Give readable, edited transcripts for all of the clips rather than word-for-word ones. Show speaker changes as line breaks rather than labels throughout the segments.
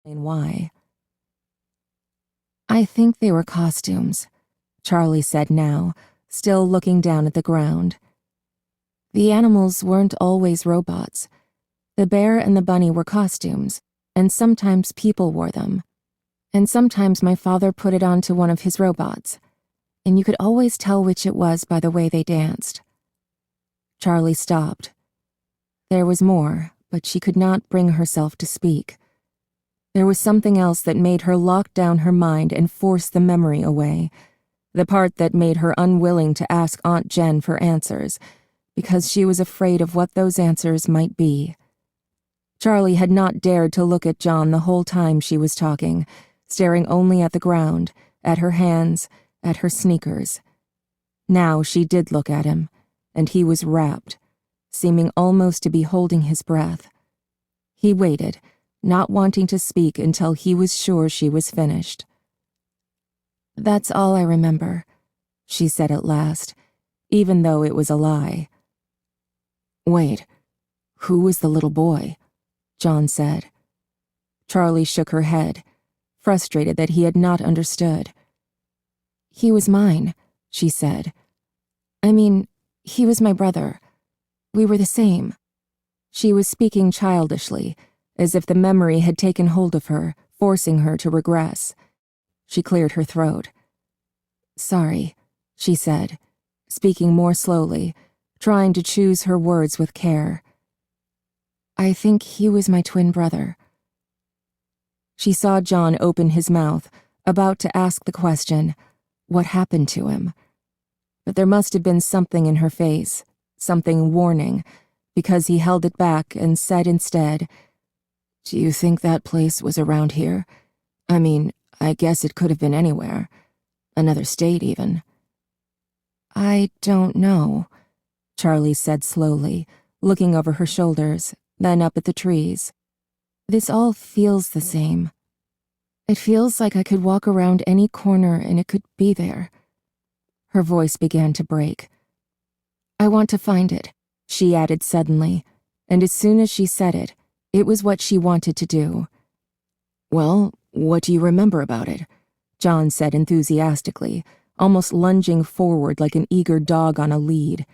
And why. I think they were costumes, Charlie said now, still looking down at the ground. The animals weren't always robots. The bear and the bunny were costumes, and sometimes people wore them. And sometimes my father put it onto one of his robots, and you could always tell which it was by the way they danced. Charlie stopped. There was more, but she could not bring herself to speak. There was something else that made her lock down her mind and force the memory away, the part that made her unwilling to ask Aunt Jen for answers, because she was afraid of what those answers might be. Charlie had not dared to look at John the whole time she was talking, staring only at the ground, at her hands, at her sneakers. Now she did look at him, and he was rapt, seeming almost to be holding his breath. He waited, not wanting to speak until he was sure she was finished. "That's all I remember," she said at last, even though it was a lie. "Wait, who was the little boy?" John said. Charlie shook her head, frustrated that he had not understood. "He was mine," she said. "I mean, he was my brother. We were the same." She was speaking childishly, as if the memory had taken hold of her, forcing her to regress. She cleared her throat. "Sorry," she said, speaking more slowly, trying to choose her words with care. "I think he was my twin brother." She saw John open his mouth, about to ask the question, what happened to him? But there must have been something in her face, something warning, because he held it back and said instead, "Do you think that place was around here? I mean, I guess it could have been anywhere. Another state, even." "I don't know," Charlie said slowly, looking over her shoulders, then up at the trees. "This all feels the same. It feels like I could walk around any corner and it could be there." Her voice began to break. "I want to find it," she added suddenly, and as soon as she said it, it was what she wanted to do. "Well, what do you remember about it?" John said enthusiastically, almost lunging forward like an eager dog on a lead.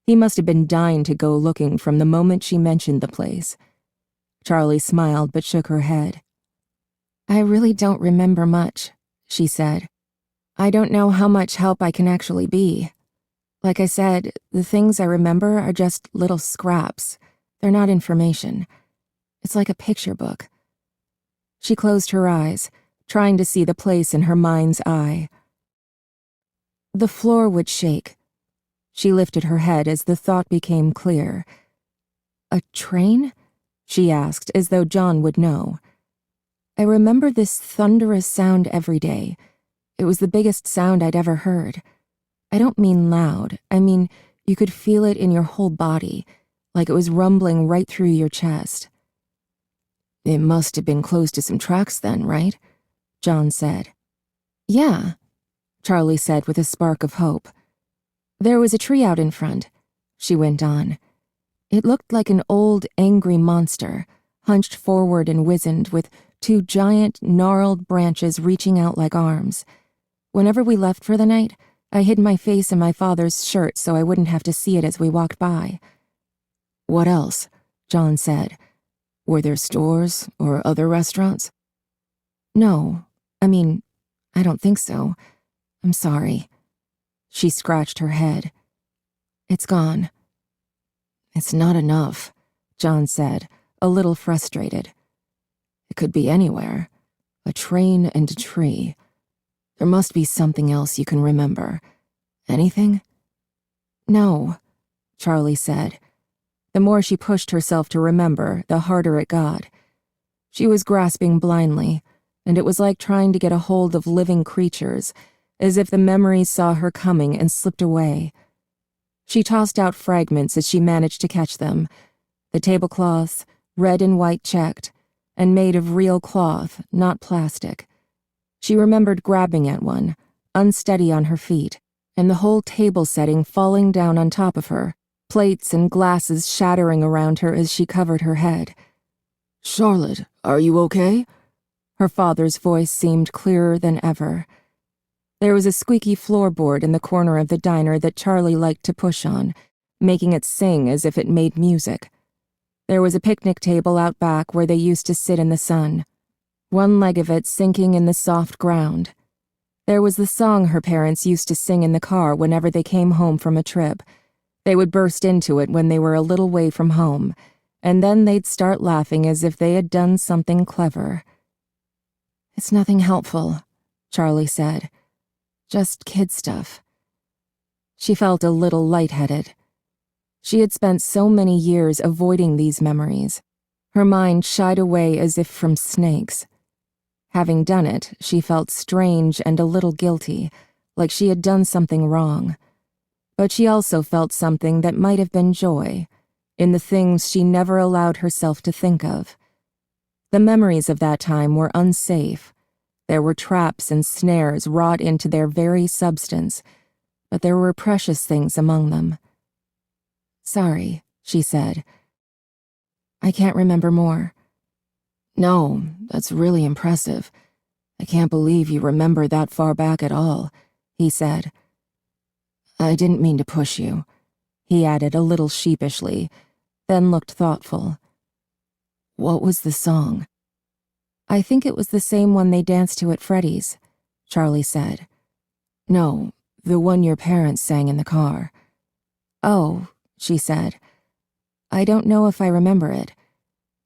He must have been dying to go looking from the moment she mentioned the place. Charlie smiled but shook her head. "I really don't remember much," she said. "I don't know how much help I can actually be. Like I said, the things I remember are just little scraps. They're not information. It's like a picture book." She closed her eyes, trying to see the place in her mind's eye. The floor would shake. She lifted her head as the thought became clear. "A train?" she asked, as though John would know. "I remember this thunderous sound every day. It was the biggest sound I'd ever heard. I don't mean loud. I mean, you could feel it in your whole body, like it was rumbling right through your chest." "It must have been close to some tracks then, right?" John said. "Yeah," Charlie said with a spark of hope. "There was a tree out in front," she went on. "It looked like an old, angry monster, hunched forward and wizened, with two giant, gnarled branches reaching out like arms. Whenever we left for the night, I hid my face in my father's shirt so I wouldn't have to see it as we walked by." "What else?" John said. "Were there stores or other restaurants?" "No, I mean, I don't think so. I'm sorry." She scratched her head. "It's gone." "It's not enough," John said, a little frustrated. "It could be anywhere. A train and a tree. There must be something else you can remember. Anything?" "No," Charlie said. The more she pushed herself to remember, the harder it got. She was grasping blindly, and it was like trying to get a hold of living creatures, as if the memories saw her coming and slipped away. She tossed out fragments as she managed to catch them. The tablecloths, red and white checked, and made of real cloth, not plastic. She remembered grabbing at one, unsteady on her feet, and the whole table setting falling down on top of her, plates and glasses shattering around her as she covered her head. "Charlotte, are you okay?" Her father's voice seemed clearer than ever. There was a squeaky floorboard in the corner of the diner that Charlie liked to push on, making it sing as if it made music. There was a picnic table out back where they used to sit in the sun, one leg of it sinking in the soft ground. There was the song her parents used to sing in the car whenever they came home from a trip. They would burst into it when they were a little way from home, and then they'd start laughing as if they had done something clever. "It's nothing helpful," Charlie said. "Just kid stuff." She felt a little lightheaded. She had spent so many years avoiding these memories. Her mind shied away as if from snakes. Having done it, she felt strange and a little guilty, like she had done something wrong. But she also felt something that might have been joy, in the things she never allowed herself to think of. The memories of that time were unsafe. There were traps and snares wrought into their very substance, but there were precious things among them. "Sorry," she said. "I can't remember more." "No, that's really impressive. I can't believe you remember that far back at all," he said. "I didn't mean to push you," he added a little sheepishly, then looked thoughtful. "What was the song?" "I think it was the same one they danced to at Freddy's," Charlie said. "No, the one your parents sang in the car." "Oh," she said. "I don't know if I remember it.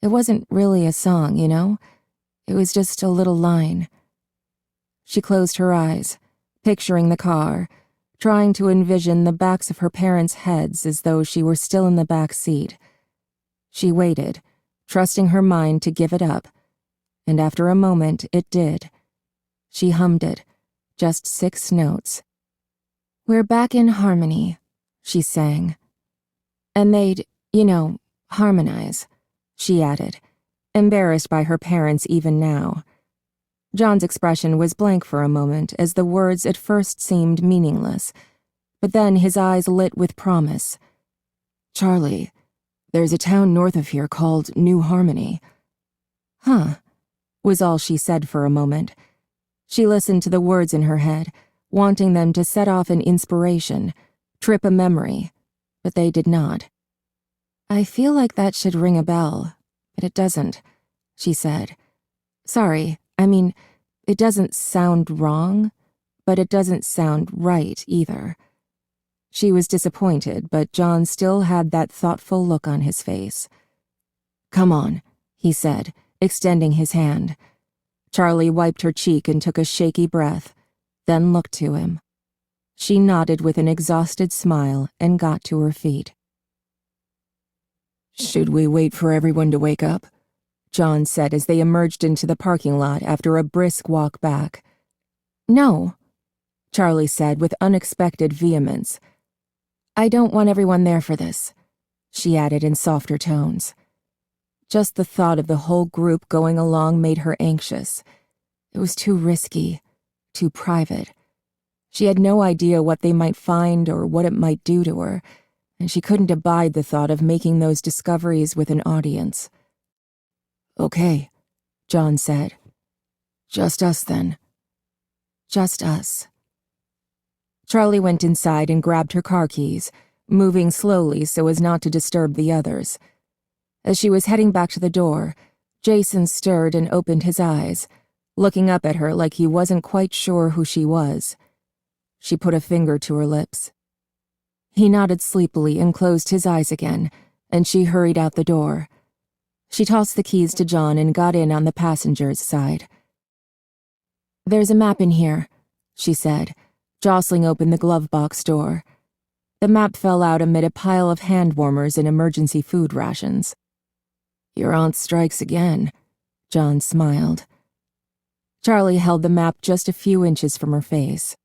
It wasn't really a song, you know? It was just a little line." She closed her eyes, picturing the car, trying to envision the backs of her parents' heads as though she were still in the back seat. She waited, trusting her mind to give it up, and after a moment it did. She hummed it, just 6 notes. "We're back in harmony," she sang. "And they'd, harmonize," she added, embarrassed by her parents even now. John's expression was blank for a moment as the words at first seemed meaningless, but then his eyes lit with promise. "Charlie, there's a town north of here called New Harmony." "Huh," was all she said for a moment. She listened to the words in her head, wanting them to set off an inspiration, trip a memory, but they did not. "I feel like that should ring a bell, but it doesn't," she said. "Sorry, it doesn't sound wrong, but it doesn't sound right either." She was disappointed, but John still had that thoughtful look on his face. "Come on," he said, extending his hand. Charlie wiped her cheek and took a shaky breath, then looked to him. She nodded with an exhausted smile and got to her feet. "Should we wait for everyone to wake up?" John said as they emerged into the parking lot after a brisk walk back. "No," Charlie said with unexpected vehemence. "I don't want everyone there for this," she added in softer tones. Just the thought of the whole group going along made her anxious. It was too risky, too private. She had no idea what they might find or what it might do to her, and she couldn't abide the thought of making those discoveries with an audience. "Okay," John said. "Just us then." "Just us." Charlie went inside and grabbed her car keys, moving slowly so as not to disturb the others. As she was heading back to the door, Jason stirred and opened his eyes, looking up at her like he wasn't quite sure who she was. She put a finger to her lips. He nodded sleepily and closed his eyes again, and she hurried out the door. She tossed the keys to John and got in on the passenger's side. "There's a map in here," she said, jostling open the glove box door. The map fell out amid a pile of hand warmers and emergency food rations. "Your aunt strikes again," John smiled. Charlie held the map just a few inches from her face.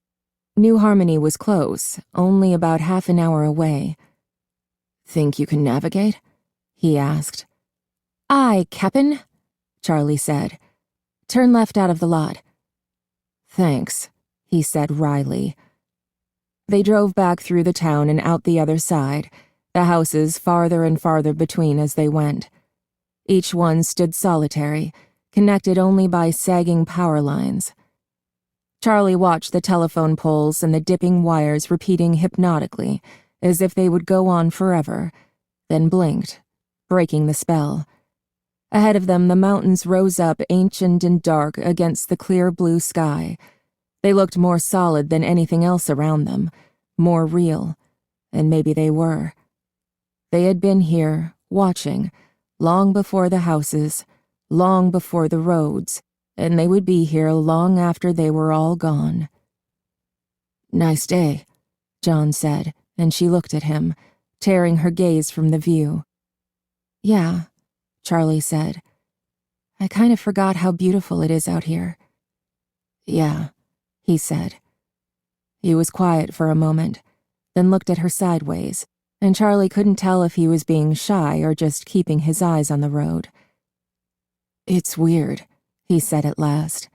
New Harmony was close, only about half an hour away. "Think you can navigate?" he asked. "Aye, Cap'n," Charlie said. "Turn left out of the lot." "Thanks," he said wryly. They drove back through the town and out the other side, the houses farther and farther between as they went. Each one stood solitary, connected only by sagging power lines. Charlie watched the telephone poles and the dipping wires repeating hypnotically, as if they would go on forever, then blinked, breaking the spell. Ahead of them, the mountains rose up ancient and dark against the clear blue sky. They looked more solid than anything else around them, more real, and maybe they were. They had been here, watching, long before the houses, long before the roads, and they would be here long after they were all gone. "Nice day," John said, and she looked at him, tearing her gaze from the view. "Yeah," Charlie said. "I kind of forgot how beautiful it is out here." "Yeah," he said. He was quiet for a moment, then looked at her sideways, and Charlie couldn't tell if he was being shy or just keeping his eyes on the road. "It's weird," he said at last.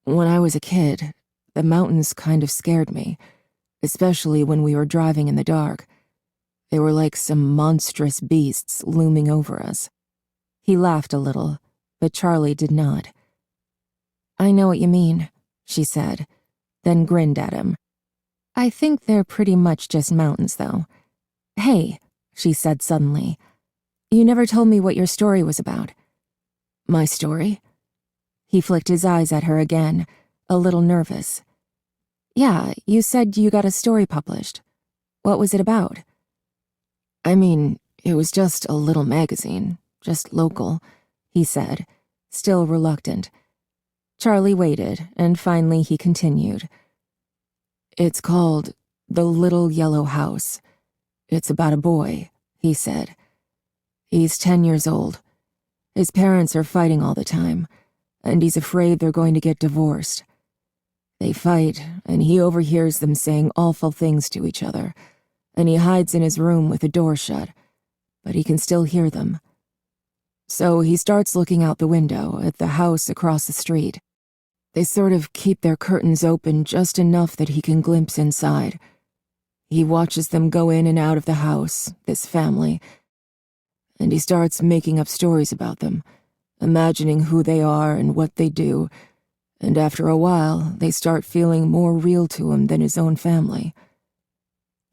"When I was a kid, the mountains kind of scared me, especially when we were driving in the dark. They were like some monstrous beasts looming over us." He laughed a little, but Charlie did not. "I know what you mean," she said, then grinned at him. "I think they're pretty much just mountains, though. Hey," she said suddenly, "you never told me what your story was about." "My story?" He flicked his eyes at her again, a little nervous. "Yeah, you said you got a story published. What was it about?" "I mean, it was just a little magazine. Just local," he said, still reluctant. Charlie waited, and finally he continued. "It's called The Little Yellow House. It's about a boy," he said. "He's 10 years old. His parents are fighting all the time, and he's afraid they're going to get divorced. They fight, and he overhears them saying awful things to each other, and he hides in his room with the door shut, but he can still hear them. So he starts looking out the window at the house across the street. They sort of keep their curtains open just enough that he can glimpse inside. He watches them go in and out of the house, this family, and he starts making up stories about them, imagining who they are and what they do, and after a while, they start feeling more real to him than his own family."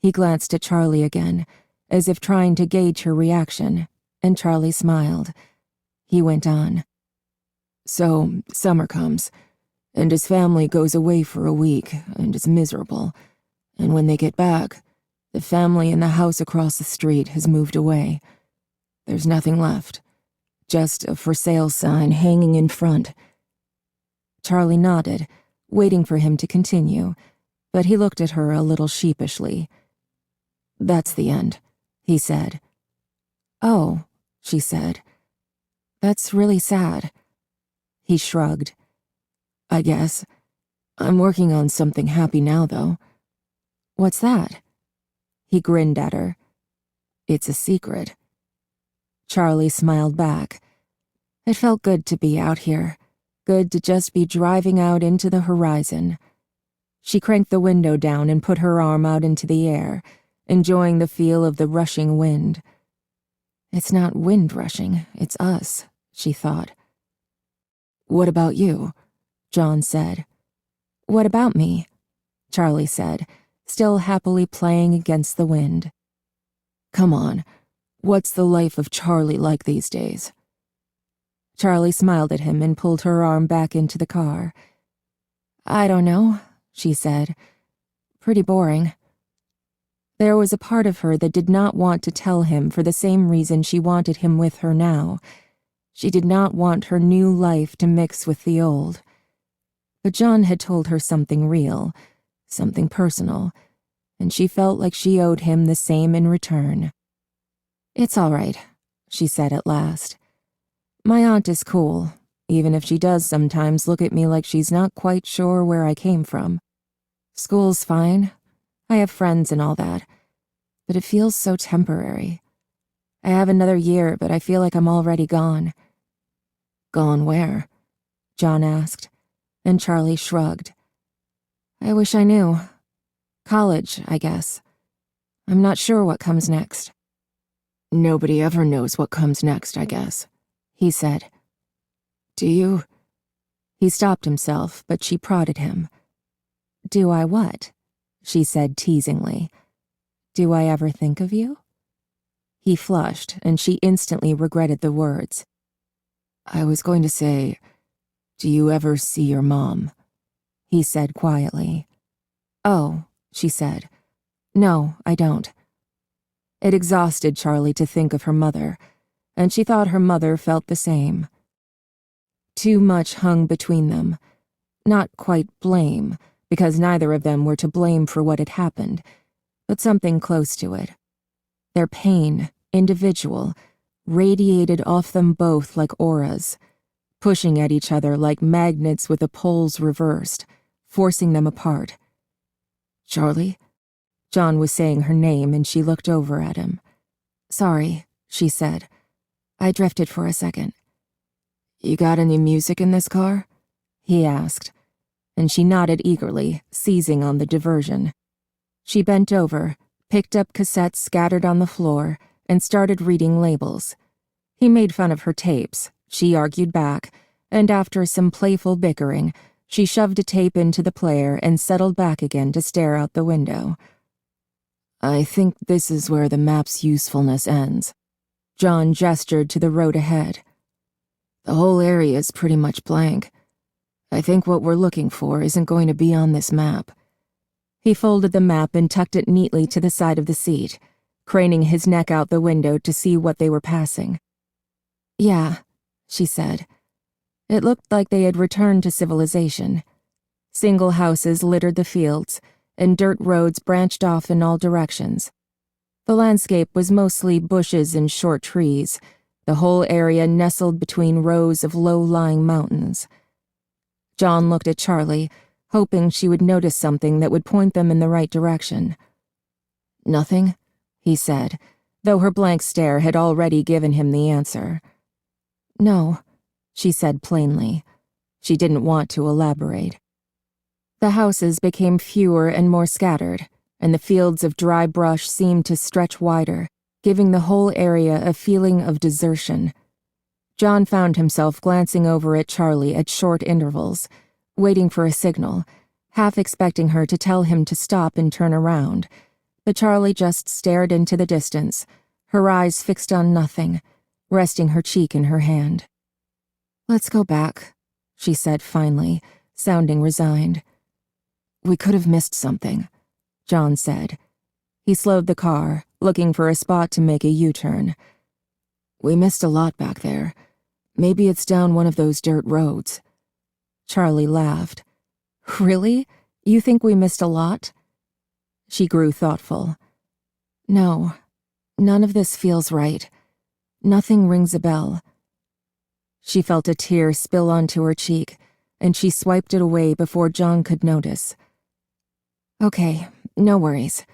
He glanced at Charlie again, as if trying to gauge her reaction, and Charlie smiled. He went on. "So, summer comes, and his family goes away for a week and is miserable, and when they get back, the family in the house across the street has moved away. There's nothing left, just a for sale sign hanging in front." Charlie nodded, waiting for him to continue, but he looked at her a little sheepishly. "That's the end," he said. "Oh," she said. "That's really sad." He shrugged. "I guess. I'm working on something happy now, though." "What's that?" He grinned at her. "It's a secret." Charlie smiled back. It felt good to be out here, good to just be driving out into the horizon. She cranked the window down and put her arm out into the air, enjoying the feel of the rushing wind. "It's not wind rushing, it's us," she thought. "What about you?" John said. "What about me?" Charlie said, still happily playing against the wind. "Come on, what's the life of Charlie like these days?" Charlie smiled at him and pulled her arm back into the car. "I don't know," she said. "Pretty boring." There was a part of her that did not want to tell him for the same reason she wanted him with her now. She did not want her new life to mix with the old. But John had told her something real, something personal, and she felt like she owed him the same in return. "It's all right," she said at last. "My aunt is cool, even if she does sometimes look at me like she's not quite sure where I came from. School's fine. I have friends and all that, but it feels so temporary. I have another year, but I feel like I'm already gone." "Gone where?" John asked, and Charlie shrugged. "I wish I knew. College, I guess. I'm not sure what comes next." "Nobody ever knows what comes next, I guess," he said.
Do you?
He stopped himself, but she prodded him. Do I what? She said teasingly. Do I ever think of you? He flushed, and she instantly regretted the words.
I was going to say, do you ever see your mom?
He said quietly. Oh, she said. No, I don't. It exhausted Charlie to think of her mother, and she thought her mother felt the same. Too much hung between them. Not quite blame, because neither of them were to blame for what had happened, but something close to it. Their pain, individual, radiated off them both like auras, pushing at each other like magnets with the poles reversed, forcing them apart.
Charlie?
John was saying her name, and she looked over at him. Sorry, she said. I drifted for a second.
You got any music in this car?
He asked, and she nodded eagerly, seizing on the diversion. She bent over, picked up cassettes scattered on the floor, and started reading labels. He made fun of her tapes, she argued back, and after some playful bickering, she shoved a tape into the player and settled back again to stare out the window.
I think this is where the map's usefulness ends.
John gestured to the road ahead.
The whole area is pretty much blank. I think what we're looking for isn't going to be on this map.
He folded the map and tucked it neatly to the side of the seat, craning his neck out the window to see what they were passing. Yeah, she said. It looked like they had returned to civilization. Single houses littered the fields, and dirt roads branched off in all directions. The landscape was mostly bushes and short trees, the whole area nestled between rows of low-lying mountains. John looked at Charlie, hoping she would notice something that would point them in the right direction.
Nothing,
he said, though her blank stare had already given him the answer. No, she said plainly. She didn't want to elaborate. The houses became fewer and more scattered, and the fields of dry brush seemed to stretch wider, giving the whole area a feeling of desertion. John found himself glancing over at Charlie at short intervals, waiting for a signal, half expecting her to tell him to stop and turn around, but Charlie just stared into the distance, her eyes fixed on nothing, resting her cheek in her hand. Let's go back, she said finally, sounding resigned.
We could have missed something,
John said. He slowed the car, looking for a spot to make a U-turn.
We missed a lot back there. Maybe it's down one of those dirt roads.
Charlie laughed. Really? You think we missed a lot? She grew thoughtful. No, none of this feels right. Nothing rings a bell. She felt a tear spill onto her cheek, and she swiped it away before John could notice. Okay, no worries,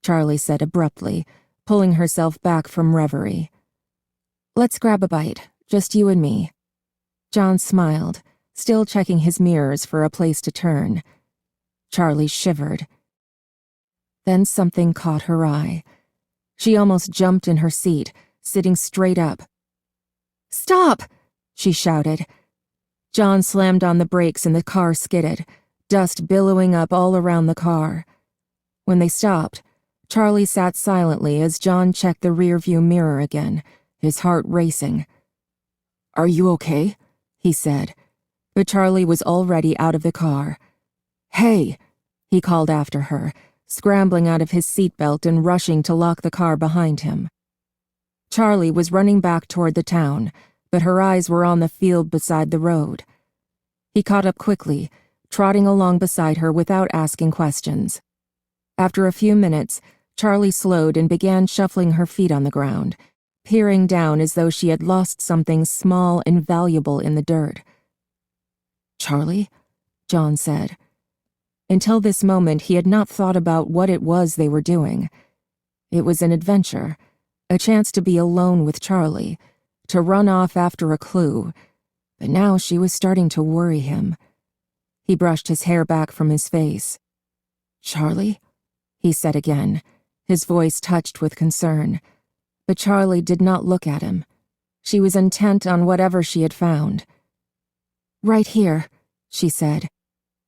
Charlie said abruptly, pulling herself back from reverie. Let's grab a bite, just you and me. John smiled, still checking his mirrors for a place to turn. Charlie shivered. Then something caught her eye. She almost jumped in her seat, sitting straight up. Stop! She shouted. John slammed on the brakes and the car skidded, dust billowing up all around the car. When they stopped, Charlie sat silently as John checked the rearview mirror again, his heart racing.
Are you okay?
He said, but Charlie was already out of the car.
Hey,
he called after her, scrambling out of his seatbelt and rushing to lock the car behind him. Charlie was running back toward the town, but her eyes were on the field beside the road. He caught up quickly, trotting along beside her without asking questions. After a few minutes, Charlie slowed and began shuffling her feet on the ground, peering down as though she had lost something small and valuable in the dirt.
Charlie?
John said. Until this moment, he had not thought about what it was they were doing. It was an adventure, a chance to be alone with Charlie, to run off after a clue, but now she was starting to worry him. He brushed his hair back from his face.
Charlie?
He said again, his voice touched with concern. But Charlie did not look at him. She was intent on whatever she had found. Right here, she said.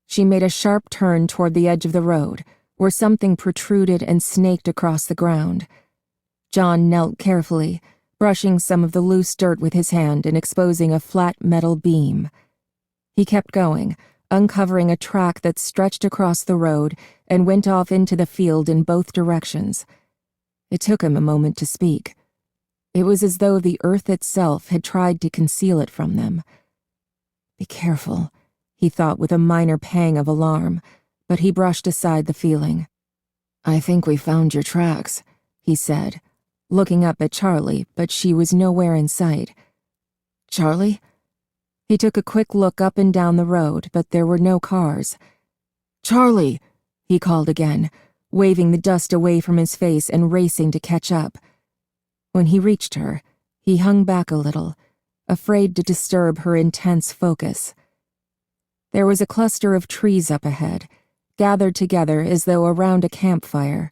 She made a sharp turn toward the edge of the road, where something protruded and snaked across the ground. John knelt carefully, brushing some of the loose dirt with his hand and exposing a flat metal beam. He kept going, uncovering a track that stretched across the road and went off into the field in both directions. It took him a moment to speak. It was as though the earth itself had tried to conceal it from them. Be careful, he thought with a minor pang of alarm, but he brushed aside the feeling. I think we found your tracks, he said, looking up at Charlie, but she was nowhere in sight. Charlie? He took a quick look up and down the road, but there were no cars. Charlie, he called again, waving the dust away from his face and racing to catch up. When he reached her, he hung back a little, afraid to disturb her intense focus. There was a cluster of trees up ahead, gathered together as though around a campfire,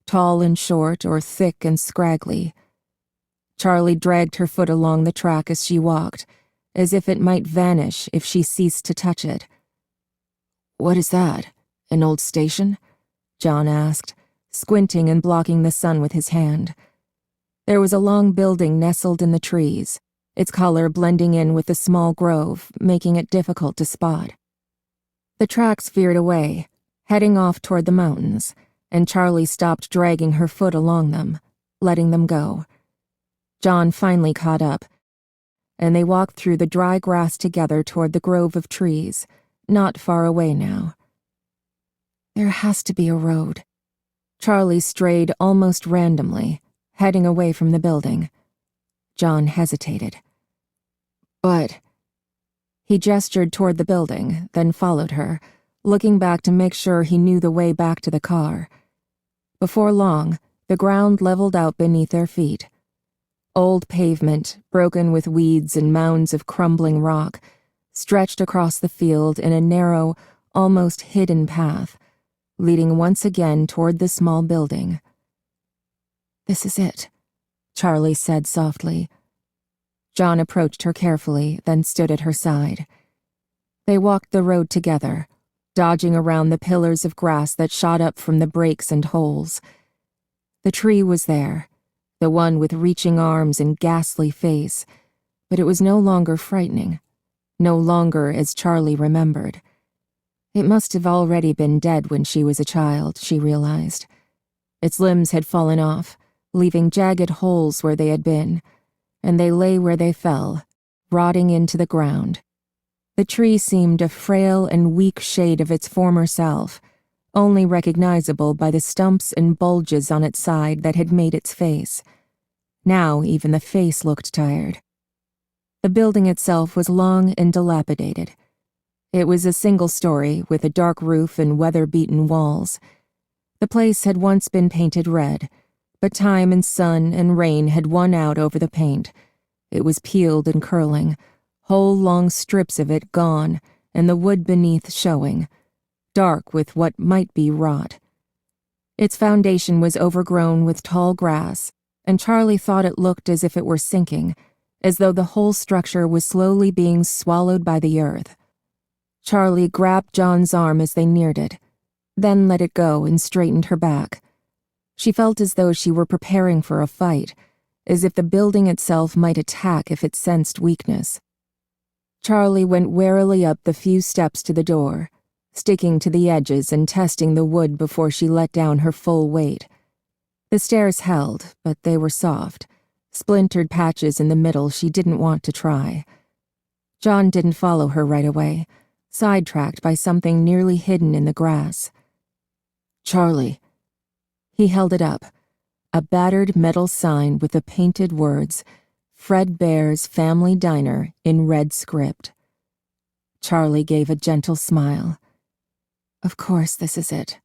tall and short or thick and scraggly. Charlie dragged her foot along the track as she walked, as if it might vanish if she ceased to touch it. What is that? An old station? John asked, squinting and blocking the sun with his hand. There was a long building nestled in the trees, its color blending in with the small grove, making it difficult to spot. The tracks veered away, heading off toward the mountains, and Charlie stopped dragging her foot along them, letting them go. John finally caught up, and they walked through the dry grass together toward the grove of trees, not far away now. There has to be a road. Charlie strayed almost randomly, heading away from the building. John hesitated. But he gestured toward the building, then followed her, looking back to make sure he knew the way back to the car. Before long, the ground leveled out beneath their feet. Old pavement, broken with weeds and mounds of crumbling rock, stretched across the field in a narrow, almost hidden path, leading once again toward the small building. This is it, Charlie said softly. John approached her carefully, then stood at her side. They walked the road together, dodging around the pillars of grass that shot up from the breaks and holes. The tree was there, the one with reaching arms and ghastly face, but it was no longer frightening, no longer as Charlie remembered. It must have already been dead when she was a child, she realized. Its limbs had fallen off, leaving jagged holes where they had been, and they lay where they fell, rotting into the ground. The tree seemed a frail and weak shade of its former self, only recognizable by the stumps and bulges on its side that had made its face. Now even the face looked tired. The building itself was long and dilapidated. It was a single story with a dark roof and weather-beaten walls. The place had once been painted red, but time and sun and rain had won out over the paint. It was peeled and curling, whole long strips of it gone, and the wood beneath showing, dark with what might be rot. Its foundation was overgrown with tall grass, and Charlie thought it looked as if it were sinking, as though the whole structure was slowly being swallowed by the earth. Charlie grabbed John's arm as they neared it, then let it go and straightened her back. She felt as though she were preparing for a fight, as if the building itself might attack if it sensed weakness. Charlie went warily up the few steps to the door, sticking to the edges and testing the wood before she let down her full weight. The stairs held, but they were soft, splintered patches in the middle she didn't want to try. John didn't follow her right away, sidetracked by something nearly hidden in the grass. Charlie. He held it up, a battered metal sign with the painted words, Fred Bear's Family Diner in red script. Charlie gave a gentle smile. Of course this is it.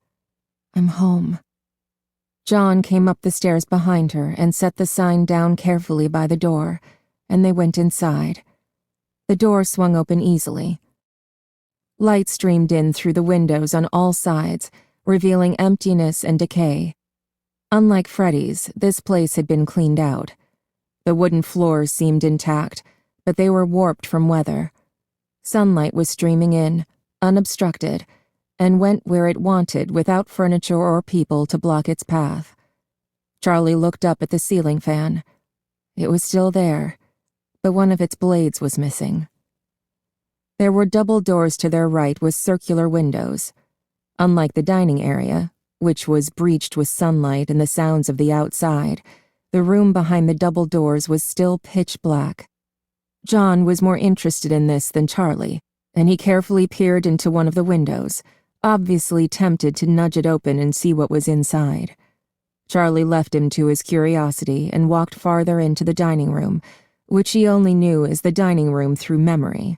I'm home. John came up the stairs behind her and set the sign down carefully by the door, and they went inside. The door swung open easily. Light streamed in through the windows on all sides, revealing emptiness and decay. Unlike Freddy's, this place had been cleaned out. The wooden floors seemed intact, but they were warped from weather. Sunlight was streaming in, unobstructed, and went where it wanted without furniture or people to block its path. Charlie looked up at the ceiling fan. It was still there, but one of its blades was missing. There were double doors to their right with circular windows. Unlike the dining area, which was breached with sunlight and the sounds of the outside, the room behind the double doors was still pitch black. John was more interested in this than Charlie, and he carefully peered into one of the windows, obviously tempted to nudge it open and see what was inside. Charlie left him to his curiosity and walked farther into the dining room, which he only knew as the dining room through memory.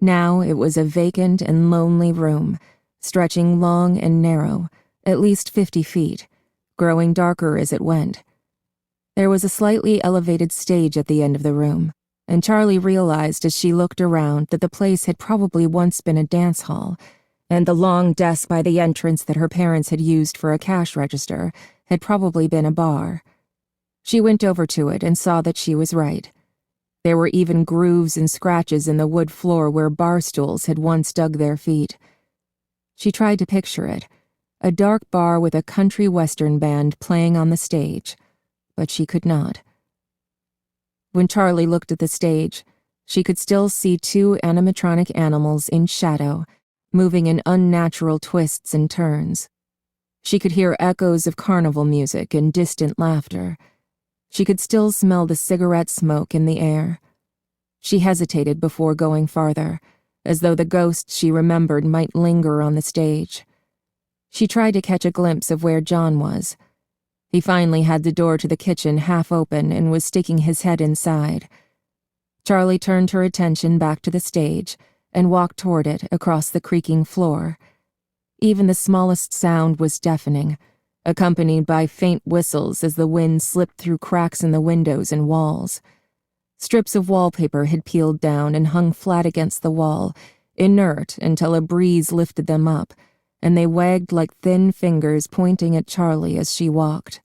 Now it was a vacant and lonely room, stretching long and narrow, at least 50 feet, growing darker as it went. There was a slightly elevated stage at the end of the room, and Charlie realized as she looked around that the place had probably once been a dance hall, and the long desk by the entrance that her parents had used for a cash register had probably been a bar. She went over to it and saw that she was right. There were even grooves and scratches in the wood floor where bar stools had once dug their feet. She tried to picture it, a dark bar with a country western band playing on the stage, but she could not. When Charlie looked at the stage, she could still see two animatronic animals in shadow, moving in unnatural twists and turns. She could hear echoes of carnival music and distant laughter. She could still smell the cigarette smoke in the air. She hesitated before going farther, as though the ghosts she remembered might linger on the stage. She tried to catch a glimpse of where John was. He finally had the door to the kitchen half open and was sticking his head inside. Charlie turned her attention back to the stage and walked toward it across the creaking floor. Even the smallest sound was deafening, accompanied by faint whistles as the wind slipped through cracks in the windows and walls. Strips of wallpaper had peeled down and hung flat against the wall, inert until a breeze lifted them up, and they wagged like thin fingers pointing at Charlie as she walked.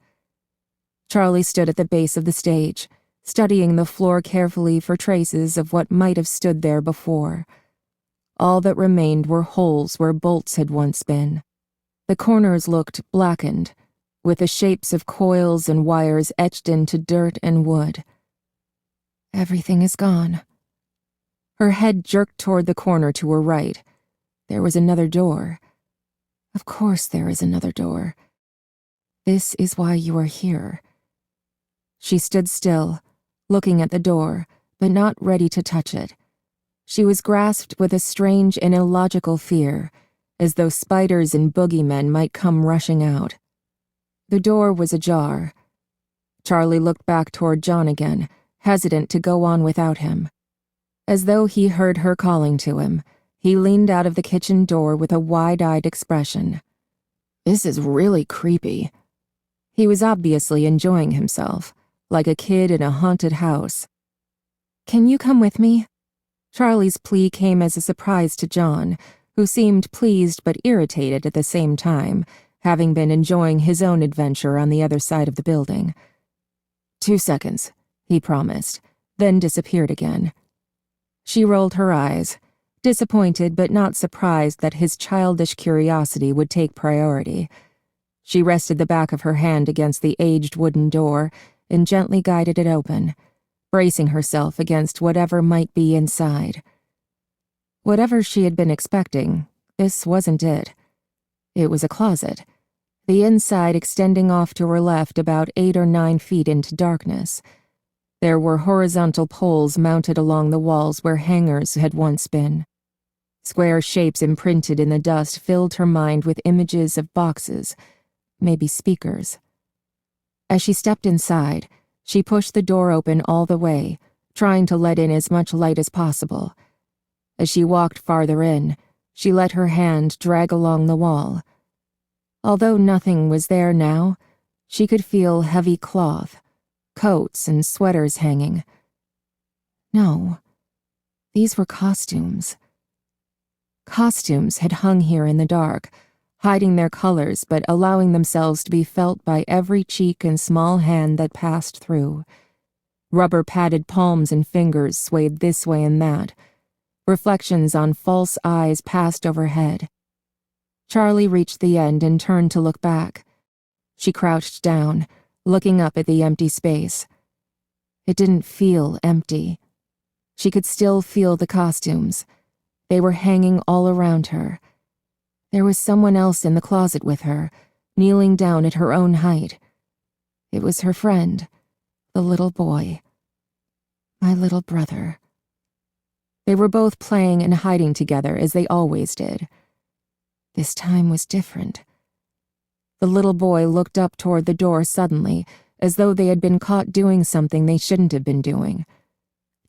Charlie stood at the base of the stage, studying the floor carefully for traces of what might have stood there before. All that remained were holes where bolts had once been. The corners looked blackened, with the shapes of coils and wires etched into dirt and wood. Everything is gone. Her head jerked toward the corner to her right. There was another door. Of course there is another door. This is why you are here. She stood still, looking at the door, but not ready to touch it. She was grasped with a strange and illogical fear, as though spiders and boogeymen might come rushing out. The door was ajar. Charlie looked back toward John again, hesitant to go on without him. As though he heard her calling to him, he leaned out of the kitchen door with a wide-eyed expression. This is really creepy. He was obviously enjoying himself, like a kid in a haunted house. Can you come with me? Charlie's plea came as a surprise to John, who seemed pleased but irritated at the same time, having been enjoying his own adventure on the other side of the building. 2 seconds, he promised, then disappeared again. She rolled her eyes, disappointed but not surprised that his childish curiosity would take priority. She rested the back of her hand against the aged wooden door and gently guided it open, bracing herself against whatever might be inside. Whatever she had been expecting, this wasn't it. It was a closet, the inside extending off to her left about 8 or 9 feet into darkness. There were horizontal poles mounted along the walls where hangers had once been. Square shapes imprinted in the dust filled her mind with images of boxes, maybe speakers. As she stepped inside, she pushed the door open all the way, trying to let in as much light as possible. As she walked farther in, she let her hand drag along the wall. Although nothing was there now, she could feel heavy cloth, coats and sweaters hanging. No, these were costumes. Costumes had hung here in the dark, hiding their colors but allowing themselves to be felt by every cheek and small hand that passed through. Rubber-padded palms and fingers swayed this way and that. Reflections on false eyes passed overhead. Charlie reached the end and turned to look back. She crouched down, looking up at the empty space. It didn't feel empty. She could still feel the costumes. They were hanging all around her. There was someone else in the closet with her, kneeling down at her own height. It was her friend, the little boy. My little brother. They were both playing and hiding together as they always did. This time was different. The little boy looked up toward the door suddenly, as though they had been caught doing something they shouldn't have been doing.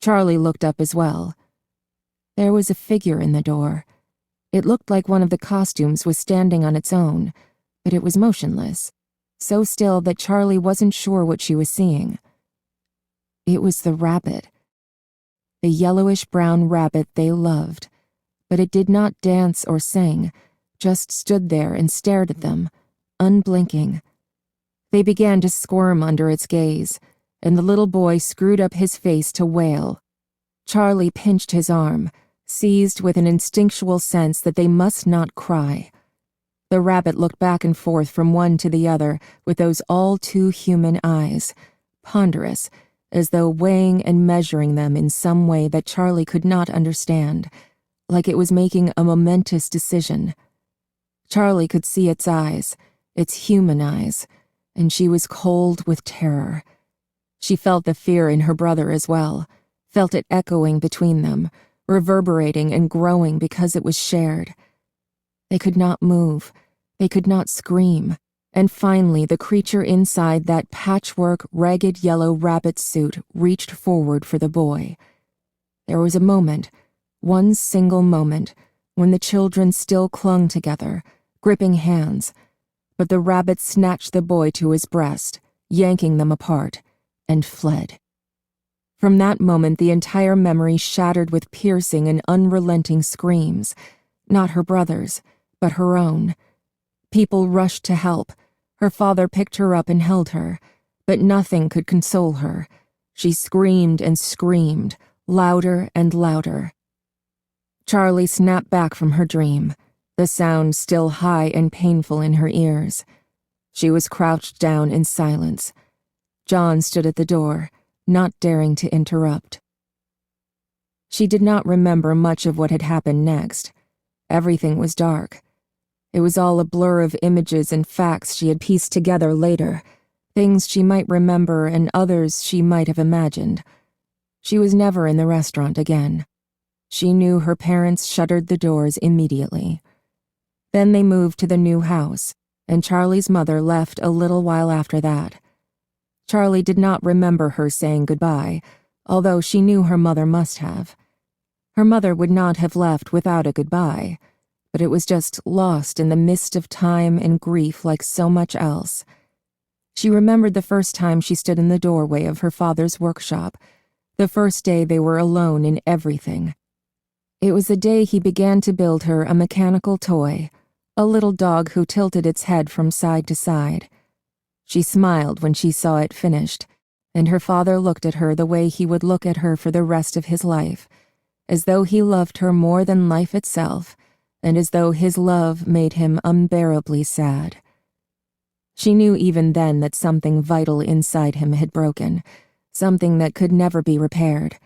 Charlie looked up as well. There was a figure in the door. It looked like one of the costumes was standing on its own, but it was motionless, so still that Charlie wasn't sure what she was seeing. It was the rabbit. The yellowish-brown rabbit they loved, but it did not dance or sing, just stood there and stared at them, unblinking. They began to squirm under its gaze, and the little boy screwed up his face to wail. Charlie pinched his arm, seized with an instinctual sense that they must not cry. The rabbit looked back and forth from one to the other with those all-too-human eyes, ponderous, as though weighing and measuring them in some way that Charlie could not understand, like it was making a momentous decision. Charlie could see its eyes, its human eyes, and she was cold with terror. She felt the fear in her brother as well, felt it echoing between them, reverberating and growing because it was shared. They could not move, they could not scream, and finally the creature inside that patchwork, ragged yellow rabbit suit reached forward for the boy. There was a moment, one single moment, when the children still clung together, gripping hands, but the rabbit snatched the boy to his breast, yanking them apart, and fled. From that moment the entire memory shattered with piercing and unrelenting screams, not her brother's, but her own. People rushed to help. Her father picked her up and held her, but nothing could console her. She screamed and screamed, louder and louder. Charlie snapped back from her dream, the sound still high and painful in her ears. She was crouched down in silence. John stood at the door, not daring to interrupt. She did not remember much of what had happened next. Everything was dark. It was all a blur of images and facts she had pieced together later, things she might remember and others she might have imagined. She was never in the restaurant again. She knew her parents shuttered the doors immediately. Then they moved to the new house, and Charlie's mother left a little while after that. Charlie did not remember her saying goodbye, although she knew her mother must have. Her mother would not have left without a goodbye, but it was just lost in the mist of time and grief like so much else. She remembered the first time she stood in the doorway of her father's workshop, the first day they were alone in everything. It was the day he began to build her a mechanical toy, a little dog who tilted its head from side to side. She smiled when she saw it finished, and her father looked at her the way he would look at her for the rest of his life, as though he loved her more than life itself, and as though his love made him unbearably sad. She knew even then that something vital inside him had broken, something that could never be repaired.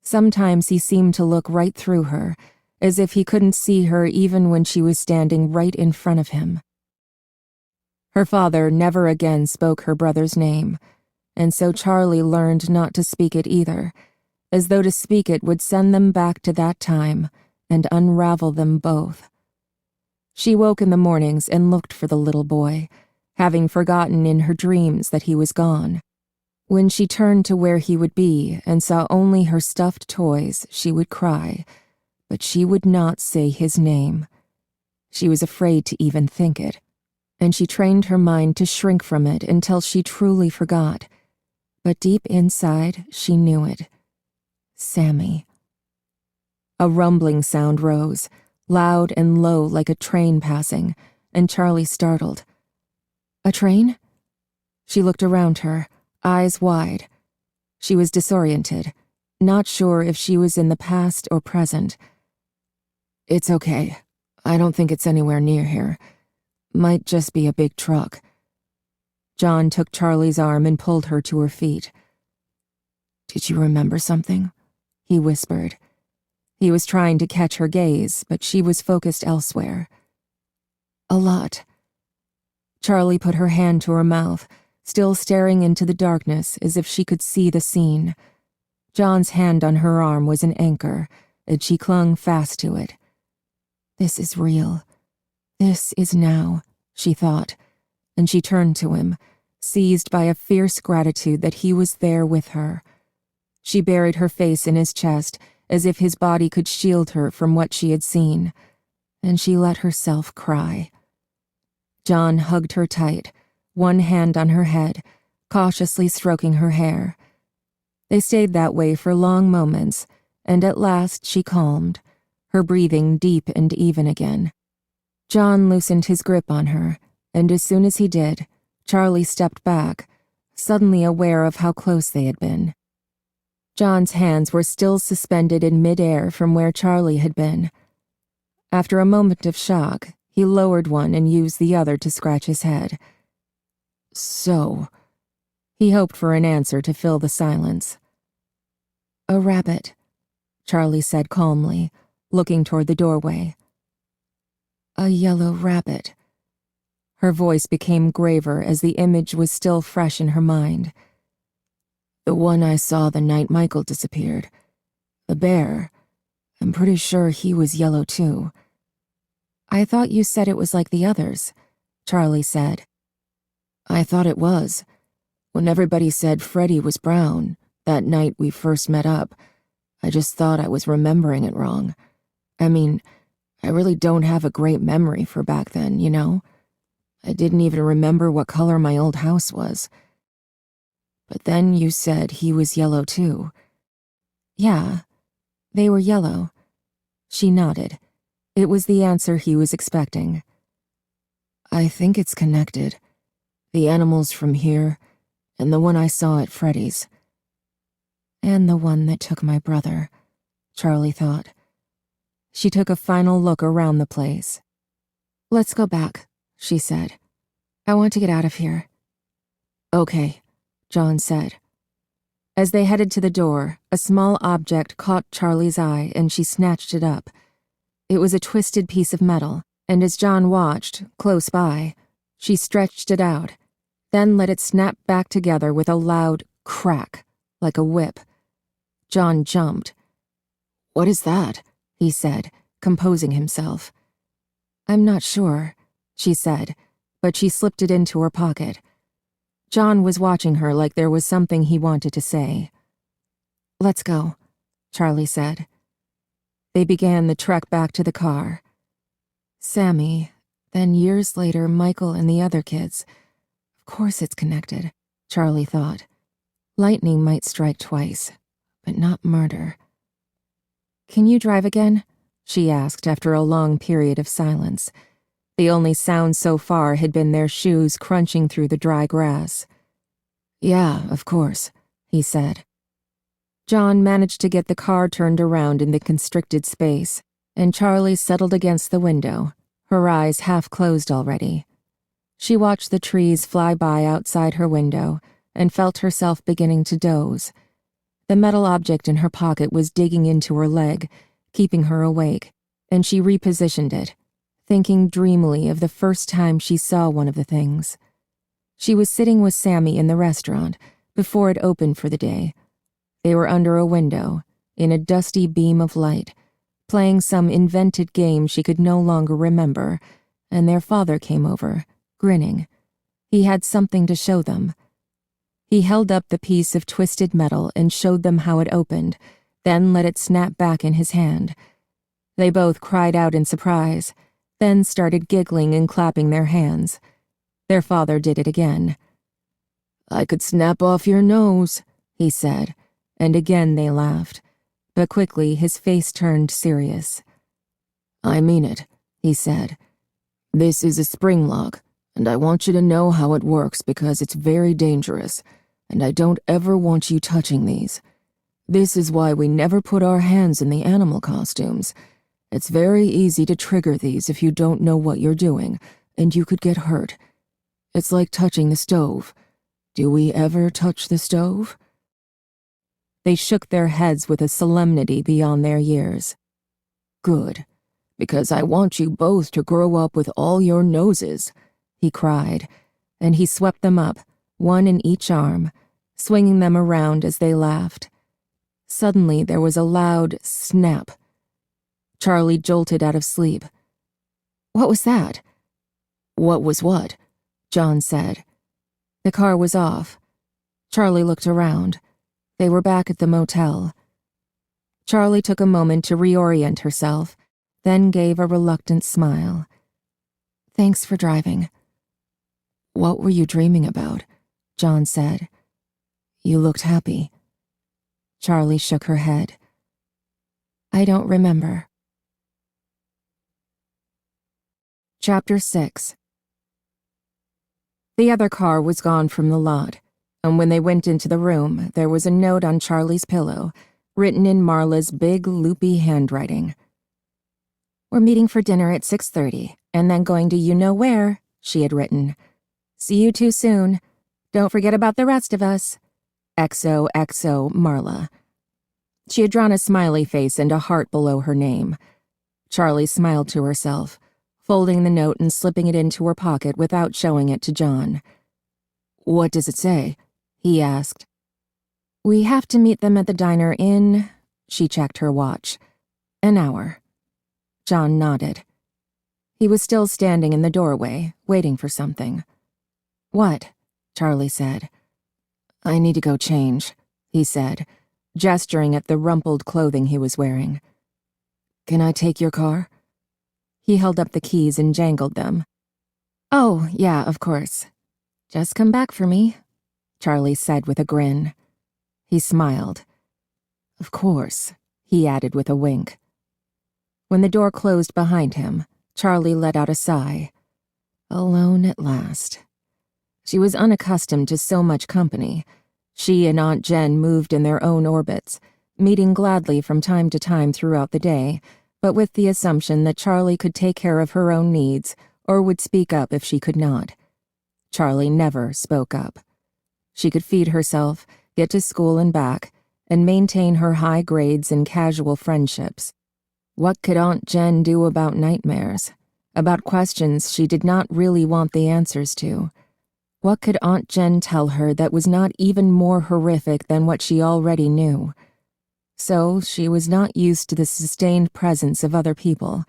Sometimes he seemed to look right through her, as if he couldn't see her even when she was standing right in front of him. Her father never again spoke her brother's name, and so Charlie learned not to speak it either, as though to speak it would send them back to that time and unravel them both. She woke in the mornings and looked for the little boy, having forgotten in her dreams that he was gone. When she turned to where he would be and saw only her stuffed toys, she would cry, but she would not say his name. She was afraid to even think it, and she trained her mind to shrink from it until she truly forgot. But deep inside, she knew it. Sammy. A rumbling sound rose, loud and low like a train passing, and Charlie startled. A train? She looked around her, eyes wide. She was disoriented. not sure if she was in the past or present.
It's okay. I don't think it's anywhere near here. Might just be a big truck.
John took Charlie's arm and pulled her to her feet.
Did you remember something?
He whispered. He was trying to catch her gaze, but she was focused elsewhere.
A lot.
Charlie put her hand to her mouth, still staring into the darkness as if she could see the scene. John's hand on her arm was an anchor, and she clung fast to it. This is real. This is now, she thought, and she turned to him, seized by a fierce gratitude that he was there with her. She buried her face in his chest, as if his body could shield her from what she had seen, and she let herself cry. John hugged her tight, one hand on her head, cautiously stroking her hair. They stayed that way for long moments, and at last she calmed, her breathing deep and even again. John loosened his grip on her, and as soon as he did, Charlie stepped back, suddenly aware of how close they had been. John's hands were still suspended in midair from where Charlie had been. After a moment of shock, he lowered one and used the other to scratch his head.
So,
he hoped for an answer to fill the silence. A rabbit, Charlie said calmly, looking toward the doorway. A yellow rabbit. Her voice became graver as the image was still fresh in her mind.
The one I saw the night Michael disappeared. The bear. I'm pretty sure he was yellow too.
I thought you said it was like the others, Charlie said.
I thought it was. When everybody said Freddie was brown, that night we first met up, I just thought I was remembering it wrong. I mean, I really don't have a great memory for back then, you know? I didn't even remember what color my old house was. But then you said he was yellow too.
Yeah, they were yellow. She nodded. It was the answer he was expecting.
I think it's connected. The animals from here, and the one I saw at Freddie's.
And the one that took my brother, Charlie thought. She took a final look around the place. Let's go back, she said. I want to get out of here.
Okay,
John said. As they headed to the door, a small object caught Charlie's eye and she snatched it up. It was a twisted piece of metal, and as John watched, close by, she stretched it out, then let it snap back together with a loud crack, like a whip. John jumped.
What is that?
He said, composing himself. I'm not sure, she said, but she slipped it into her pocket. John was watching her like there was something he wanted to say. Let's go, Charlie said. They began the trek back to the car. Sammy, then years later Michael and the other kids. Of course it's connected, Charlie thought. Lightning might strike twice, but not murder. Can you drive again? She asked after a long period of silence. The only sound so far had been their shoes crunching through the dry grass.
Yeah, of course,
he said. John managed to get the car turned around in the constricted space, and Charlie settled against the window, her eyes half closed already. She watched the trees fly by outside her window and felt herself beginning to doze. The metal object in her pocket was digging into her leg, keeping her awake, and she repositioned it, thinking dreamily of the first time she saw one of the things. She was sitting with Sammy in the restaurant before it opened for the day. They were under a window, in a dusty beam of light, playing some invented game she could no longer remember, and their father came over, grinning. He had something to show them. He held up the piece of twisted metal and showed them how it opened, then let it snap back in his hand. They both cried out in surprise, then started giggling and clapping their hands. Their father did it again.
I could snap off your nose, he said,
and again they laughed, but quickly his face turned serious.
I mean it, he said. This is a spring lock, and I want you to know how it works because it's very dangerous, and I don't ever want you touching these. This is why we never put our hands in the animal costumes. It's very easy to trigger these if you don't know what you're doing, and you could get hurt. It's like touching the stove. Do we ever touch the stove?"
They shook their heads with a solemnity beyond their years.
"Good, because I want you both to grow up with all your noses,"
he cried, and he swept them up, one in each arm, swinging them around as they laughed. Suddenly there was a loud snap. Charlie jolted out of sleep. "What was that?"
"What was what?"
John said. The car was off. Charlie looked around. They were back at the motel. Charlie took a moment to reorient herself, then gave a reluctant smile. "Thanks for driving."
"What were you dreaming about?"
John said.
"You looked happy."
Charlie shook her head. "I don't remember." Chapter 6. The other car was gone from the lot, and when they went into the room, there was a note on Charlie's pillow, written in Marla's big, loopy handwriting. "We're meeting for dinner at 6:30, and then going to you-know-where," she had written. "See you too soon. Don't forget about the rest of us. XOXO Marla." She had drawn a smiley face and a heart below her name. Charlie smiled to herself, folding the note and slipping it into her pocket without showing it to John.
"What does it say?"
he asked. "We have to meet them at the diner in," she checked her watch, "an hour." John nodded. He was still standing in the doorway, waiting for something. "What?" Charlie said.
"I need to go change," he said, gesturing at the rumpled clothing he was wearing. "Can I take your car?"
He held up the keys and jangled them. "Oh, yeah, of course. Just come back for me," Charlie said with a grin. He smiled.
"Of course,"
he added with a wink. When the door closed behind him, Charlie let out a sigh. Alone at last. She was unaccustomed to so much company. She and Aunt Jen moved in their own orbits, meeting gladly from time to time throughout the day, but with the assumption that Charlie could take care of her own needs or would speak up if she could not. Charlie never spoke up. She could feed herself, get to school and back, and maintain her high grades and casual friendships. What could Aunt Jen do about nightmares? About questions she did not really want the answers to? What could Aunt Jen tell her that was not even more horrific than what she already knew? So she was not used to the sustained presence of other people,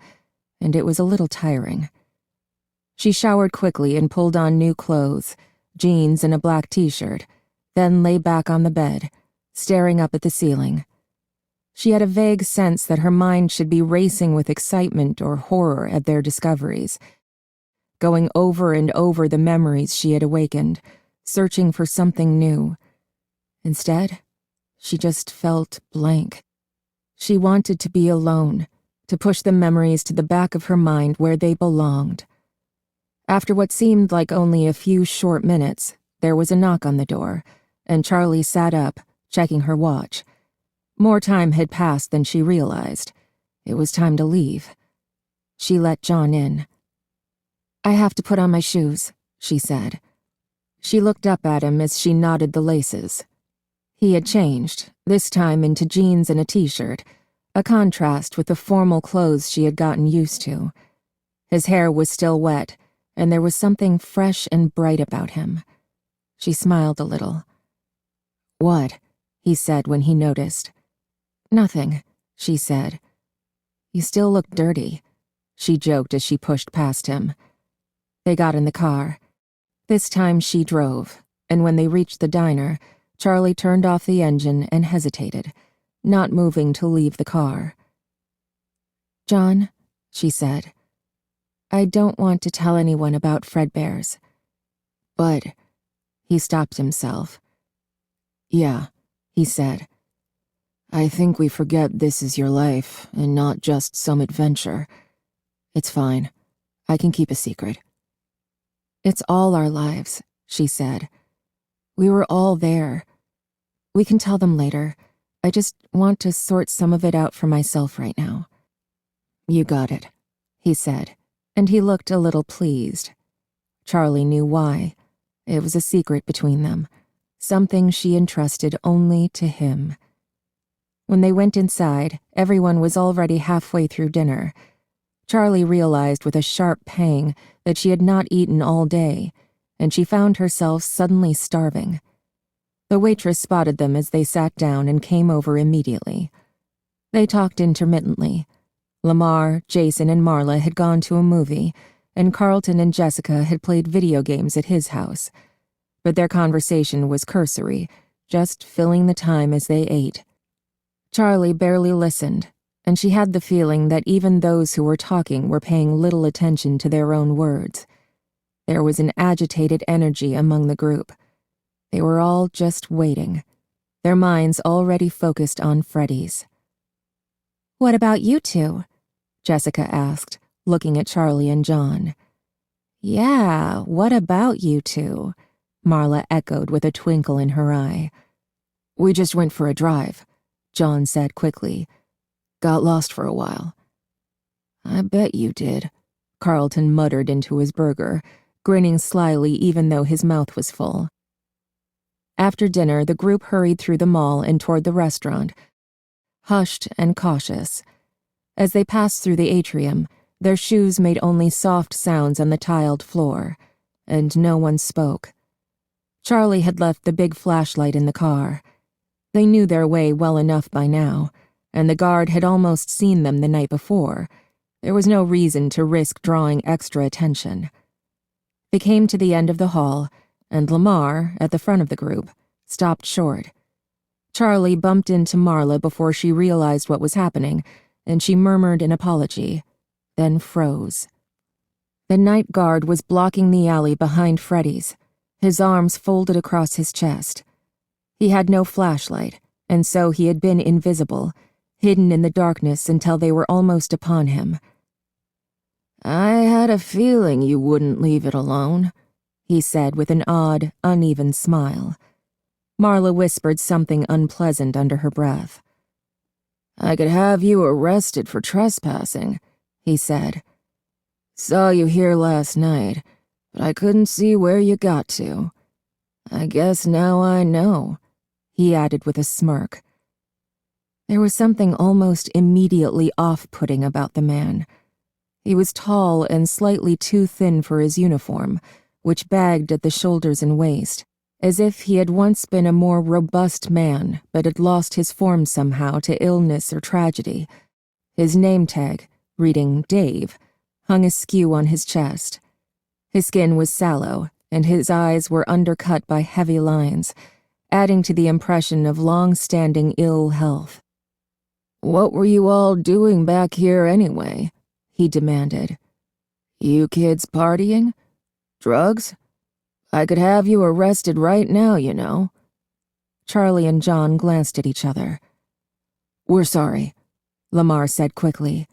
and it was a little tiring. She showered quickly and pulled on new clothes, jeans and a black t-shirt, then lay back on the bed, staring up at the ceiling. She had a vague sense that her mind should be racing with excitement or horror at their discoveries, going over and over the memories she had awakened, searching for something new. Instead, she just felt blank. She wanted to be alone, to push the memories to the back of her mind where they belonged. After what seemed like only a few short minutes, there was a knock on the door, and Charlie sat up, checking her watch. More time had passed than she realized. It was time to leave. She let John in. "I have to put on my shoes," she said. She looked up at him as she knotted the laces. He had changed, this time into jeans and a t-shirt, a contrast with the formal clothes she had gotten used to. His hair was still wet, and there was something fresh and bright about him. She smiled a little. "What?" he said when he noticed. "Nothing," she said. "You still look dirty," she joked as she pushed past him. They got in the car. This time she drove, and when they reached the diner, Charlie turned off the engine and hesitated, not moving to leave the car. "John," she said, "I don't want to tell anyone about Fredbear's."
"But—"
He stopped himself.
"Yeah," he said. "I think we forget this is your life and not just some adventure. It's fine. I can keep a secret."
"It's all our lives," she said. "We were all there. We can tell them later, I just want to sort some of it out for myself right now."
"You got it," he said, and he looked a little pleased. Charlie knew why. It was a secret between them, something she entrusted only to him. When they went inside, everyone was already halfway through dinner. Charlie realized with a sharp pang that she had not eaten all day, and she found herself suddenly starving. The waitress spotted them as they sat down and came over immediately. They talked intermittently. Lamar, Jason, and Marla had gone to a movie, and Carlton and Jessica had played video games at his house. But their conversation was cursory, just filling the time as they ate. Charlie barely listened, and she had the feeling that even those who were talking were paying little attention to their own words. There was an agitated energy among the group. They were all just waiting, their minds already focused on Freddie's.
"What about you two?"
Jessica asked, looking at Charlie and John.
"Yeah, what about you two?"
Marla echoed with a twinkle in her eye.
"We just went for a drive," John said quickly. "Got lost for a while."
"I bet you did," Carlton muttered into his burger, grinning slyly even though his mouth was full. After dinner, the group hurried through the mall and toward the restaurant, hushed and cautious. As they passed through the atrium, their shoes made only soft sounds on the tiled floor, and no one spoke. Charlie had left the big flashlight in the car. They knew their way well enough by now, and the guard had almost seen them the night before. There was no reason to risk drawing extra attention. They came to the end of the hall, and Lamar, at the front of the group, stopped short. Charlie bumped into Marla before she realized what was happening, and she murmured an apology, then froze. The night guard was blocking the alley behind Freddie's, his arms folded across his chest. He had no flashlight, and so he had been invisible, hidden in the darkness until they were almost upon him.
"I had a feeling you wouldn't leave it alone,"
he said with an odd, uneven smile. Marla whispered something unpleasant under her breath.
"I could have you arrested for trespassing," he said. "Saw you here last night, but I couldn't see where you got to. I guess now I know,"
he added with a smirk. There was something almost immediately off-putting about the man. He was tall and slightly too thin for his uniform, which bagged at the shoulders and waist, as if he had once been a more robust man but had lost his form somehow to illness or tragedy. His name tag, reading Dave, hung askew on his chest. His skin was sallow, and his eyes were undercut by heavy lines, adding to the impression of long-standing ill health.
"What were you all doing back here anyway?" he demanded. "You kids partying? Drugs? I could have you arrested right now, you know."
Charlie and John glanced at each other.
"We're sorry," Lamar said quickly.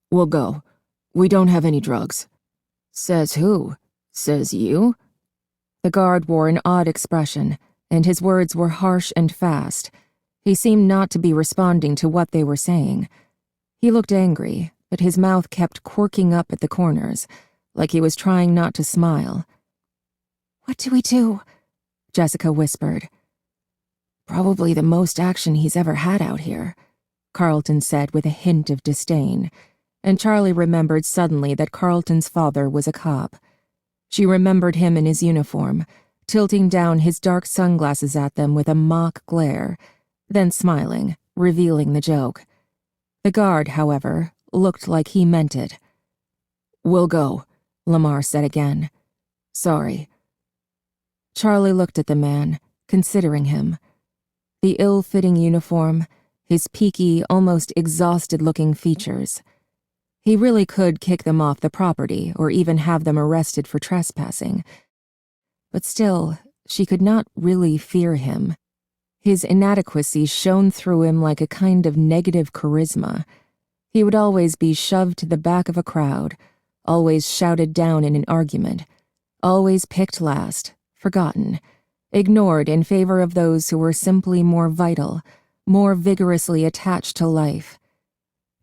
"We'll go. We don't have any drugs."
"Says who? Says you?"
The guard wore an odd expression, and his words were harsh and fast. He seemed not to be responding to what they were saying. He looked angry, but his mouth kept quirking up at the corners, like he was trying not to smile.
"What do we do?" Jessica whispered.
"Probably the most action he's ever had out here," Carlton said with a hint of disdain, and Charlie remembered suddenly that Carlton's father was a cop. She remembered him in his uniform, tilting down his dark sunglasses at them with a mock glare, then smiling, revealing the joke. The guard, however, looked like he meant it.
"We'll go,"
Lamar said again.
"Sorry."
Charlie looked at the man, considering him. The ill-fitting uniform, his peaky, almost exhausted-looking features. He really could kick them off the property or even have them arrested for trespassing. But still, she could not really fear him. His inadequacy shone through him like a kind of negative charisma. He would always be shoved to the back of a crowd, always shouted down in an argument, always picked last, forgotten, ignored in favor of those who were simply more vital, more vigorously attached to life.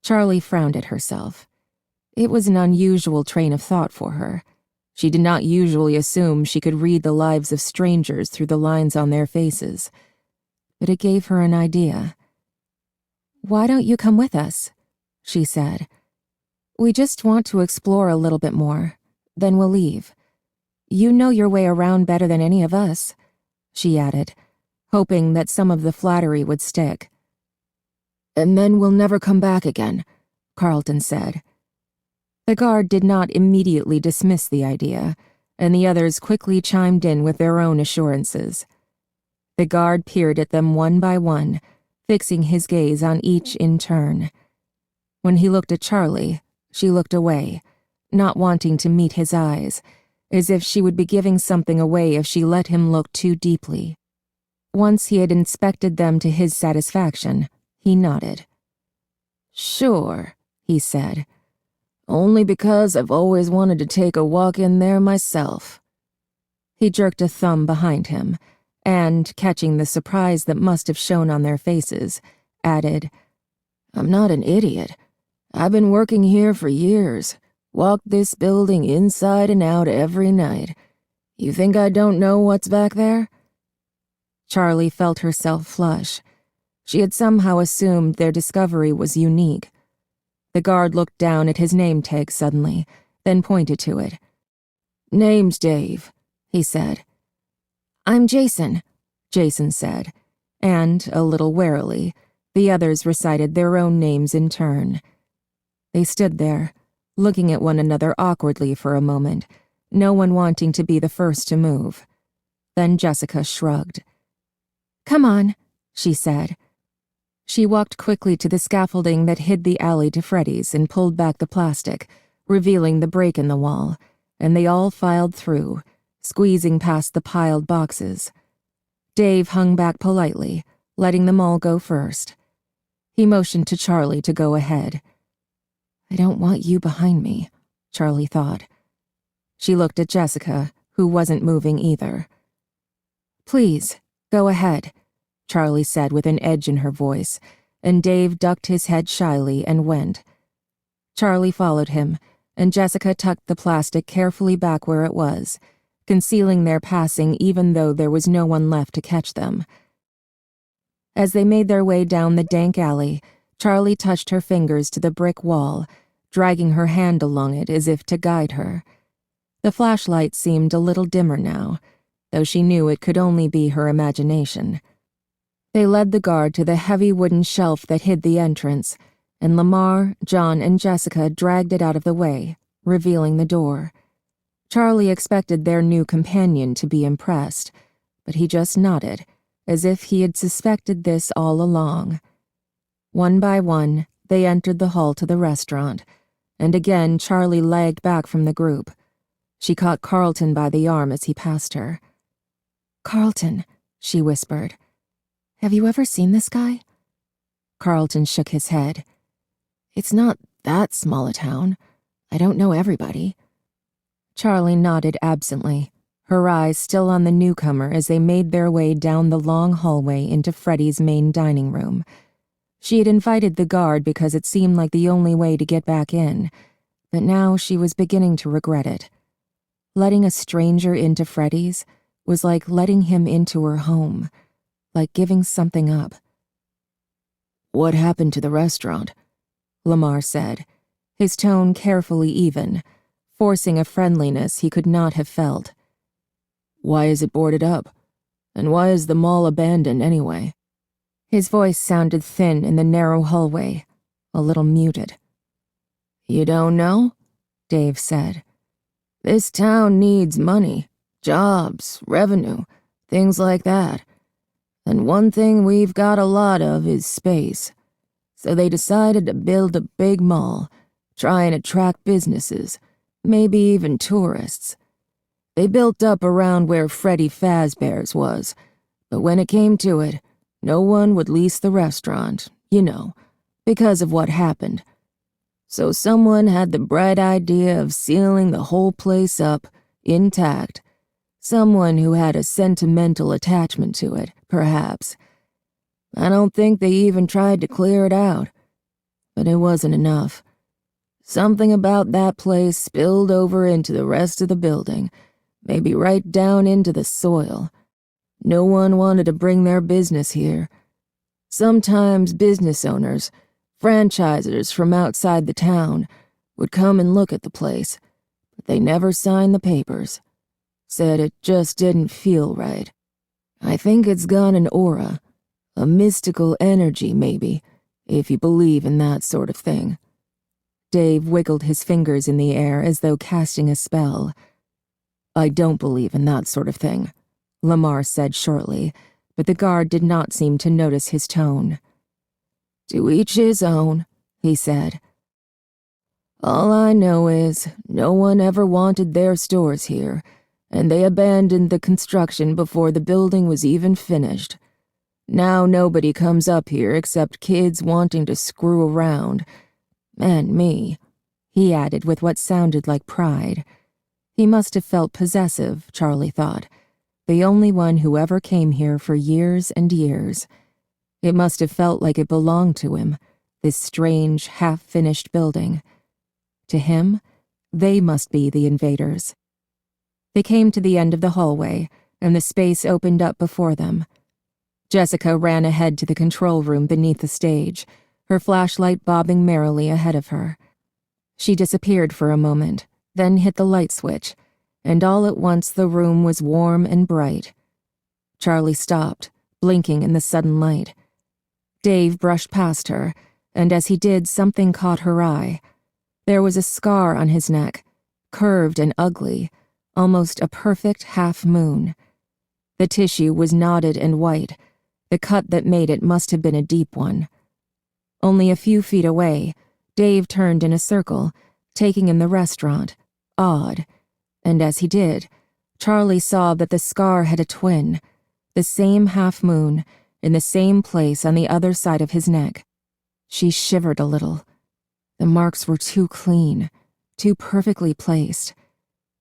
Charlie frowned at herself. It was an unusual train of thought for her. She did not usually assume she could read the lives of strangers through the lines on their faces. But it gave her an idea. "Why don't you come with us?" she said. "We just want to explore a little bit more. Then we'll leave. You know your way around better than any of us," she added, hoping that some of the flattery would stick.
"And then we'll never come back again," Carlton said.
The guard did not immediately dismiss the idea, and the others quickly chimed in with their own assurances. The guard peered at them one by one, fixing his gaze on each in turn. When he looked at Charlie, she looked away, not wanting to meet his eyes, as if she would be giving something away if she let him look too deeply. Once he had inspected them to his satisfaction, he nodded.
"Sure," he said. "Only because I've always wanted to take a walk in there myself."
He jerked a thumb behind him, and, catching the surprise that must have shown on their faces, added,
"I'm not an idiot. I've been working here for years, walked this building inside and out every night. You think I don't know what's back there?"
Charlie felt herself flush. She had somehow assumed their discovery was unique. The guard looked down at his name tag suddenly, then pointed to it.
"Name's Dave," he said.
"I'm Jason," Jason said, and, a little warily, the others recited their own names in turn. They stood there, looking at one another awkwardly for a moment, no one wanting to be the first to move. Then Jessica shrugged. "Come on," she said. She walked quickly to the scaffolding that hid the alley to Freddy's and pulled back the plastic, revealing the break in the wall, and they all filed through, squeezing past the piled boxes. Dave hung back politely, letting them all go first. He motioned to Charlie to go ahead. "I don't want you behind me," Charlie thought. She looked at Jessica, who wasn't moving either. "Please, go ahead," Charlie said with an edge in her voice, and Dave ducked his head shyly and went. Charlie followed him, and Jessica tucked the plastic carefully back where it was, concealing their passing even though there was no one left to catch them. As they made their way down the dank alley, Charlie touched her fingers to the brick wall, dragging her hand along it as if to guide her. The flashlight seemed a little dimmer now, though she knew it could only be her imagination. They led the guard to the heavy wooden shelf that hid the entrance, and Lamar, John, and Jessica dragged it out of the way, revealing the door. Charlie expected their new companion to be impressed, but he just nodded, as if he had suspected this all along. One by one, they entered the hall to the restaurant, and again Charlie lagged back from the group. She caught Carlton by the arm as he passed her. "Carlton," she whispered. "Have you ever seen this guy?" Carlton shook his head. "It's not that small a town. I don't know everybody." Charlie nodded absently, her eyes still on the newcomer as they made their way down the long hallway into Freddy's main dining room. She had invited the guard because it seemed like the only way to get back in, but now she was beginning to regret it. Letting a stranger into Freddy's was like letting him into her home, like giving something up.
"What happened to the restaurant?"
Lamar said, his tone carefully even, forcing a friendliness he could not have felt.
"Why is it boarded up? And why is the mall abandoned anyway?"
His voice sounded thin in the narrow hallway, a little muted.
"You don't know?" Dave said. "This town needs money, jobs, revenue, things like that. And one thing we've got a lot of is space. So they decided to build a big mall, try and attract businesses, maybe even tourists. They built up around where Freddy Fazbear's was, but when it came to it, no one would lease the restaurant, because of what happened. So someone had the bright idea of sealing the whole place up, intact. Someone who had a sentimental attachment to it, perhaps.
I don't think they even tried to clear it out. But it wasn't enough. Something about that place spilled over into the rest of the building, maybe right down into the soil. No one wanted to bring their business here. Sometimes business owners, franchisers from outside the town, would come and look at the place, but they never signed the papers. Said it just didn't feel right. I think it's got an aura, a mystical energy maybe, if you believe in that sort of thing. Dave wiggled his fingers in the air as though casting a spell. I don't believe in that sort of thing, Lamar said shortly, but the guard did not seem to notice his tone. To each his own, he said. All I know is no one ever wanted their stores here, and they abandoned the construction before the building was even finished. Now nobody comes up here except kids wanting to screw around. And me, he added with what sounded like pride. He must have felt possessive, Charlie thought. The only one who ever came here for years and years. It must have felt like it belonged to him, this strange, half-finished building. To him, they must be the invaders. They came to the end of the hallway, and the space opened up before them. Jessica ran ahead to the control room beneath the stage, her flashlight bobbing merrily ahead of her. She disappeared for a moment, then hit the light switch, and all at once the room was warm and bright. Charlie stopped, blinking in the sudden light. Dave brushed past her, and as he did, something caught her eye. There was a scar on his neck, curved and ugly, almost a perfect half-moon. The tissue was knotted and white. The cut that made it must have been a deep one. Only a few feet away, Dave turned in a circle, taking in the restaurant, awed, and as he did, Charlie saw that the scar had a twin, the same half-moon, in the same place on the other side of his neck. She shivered a little. The marks were too clean, too perfectly placed.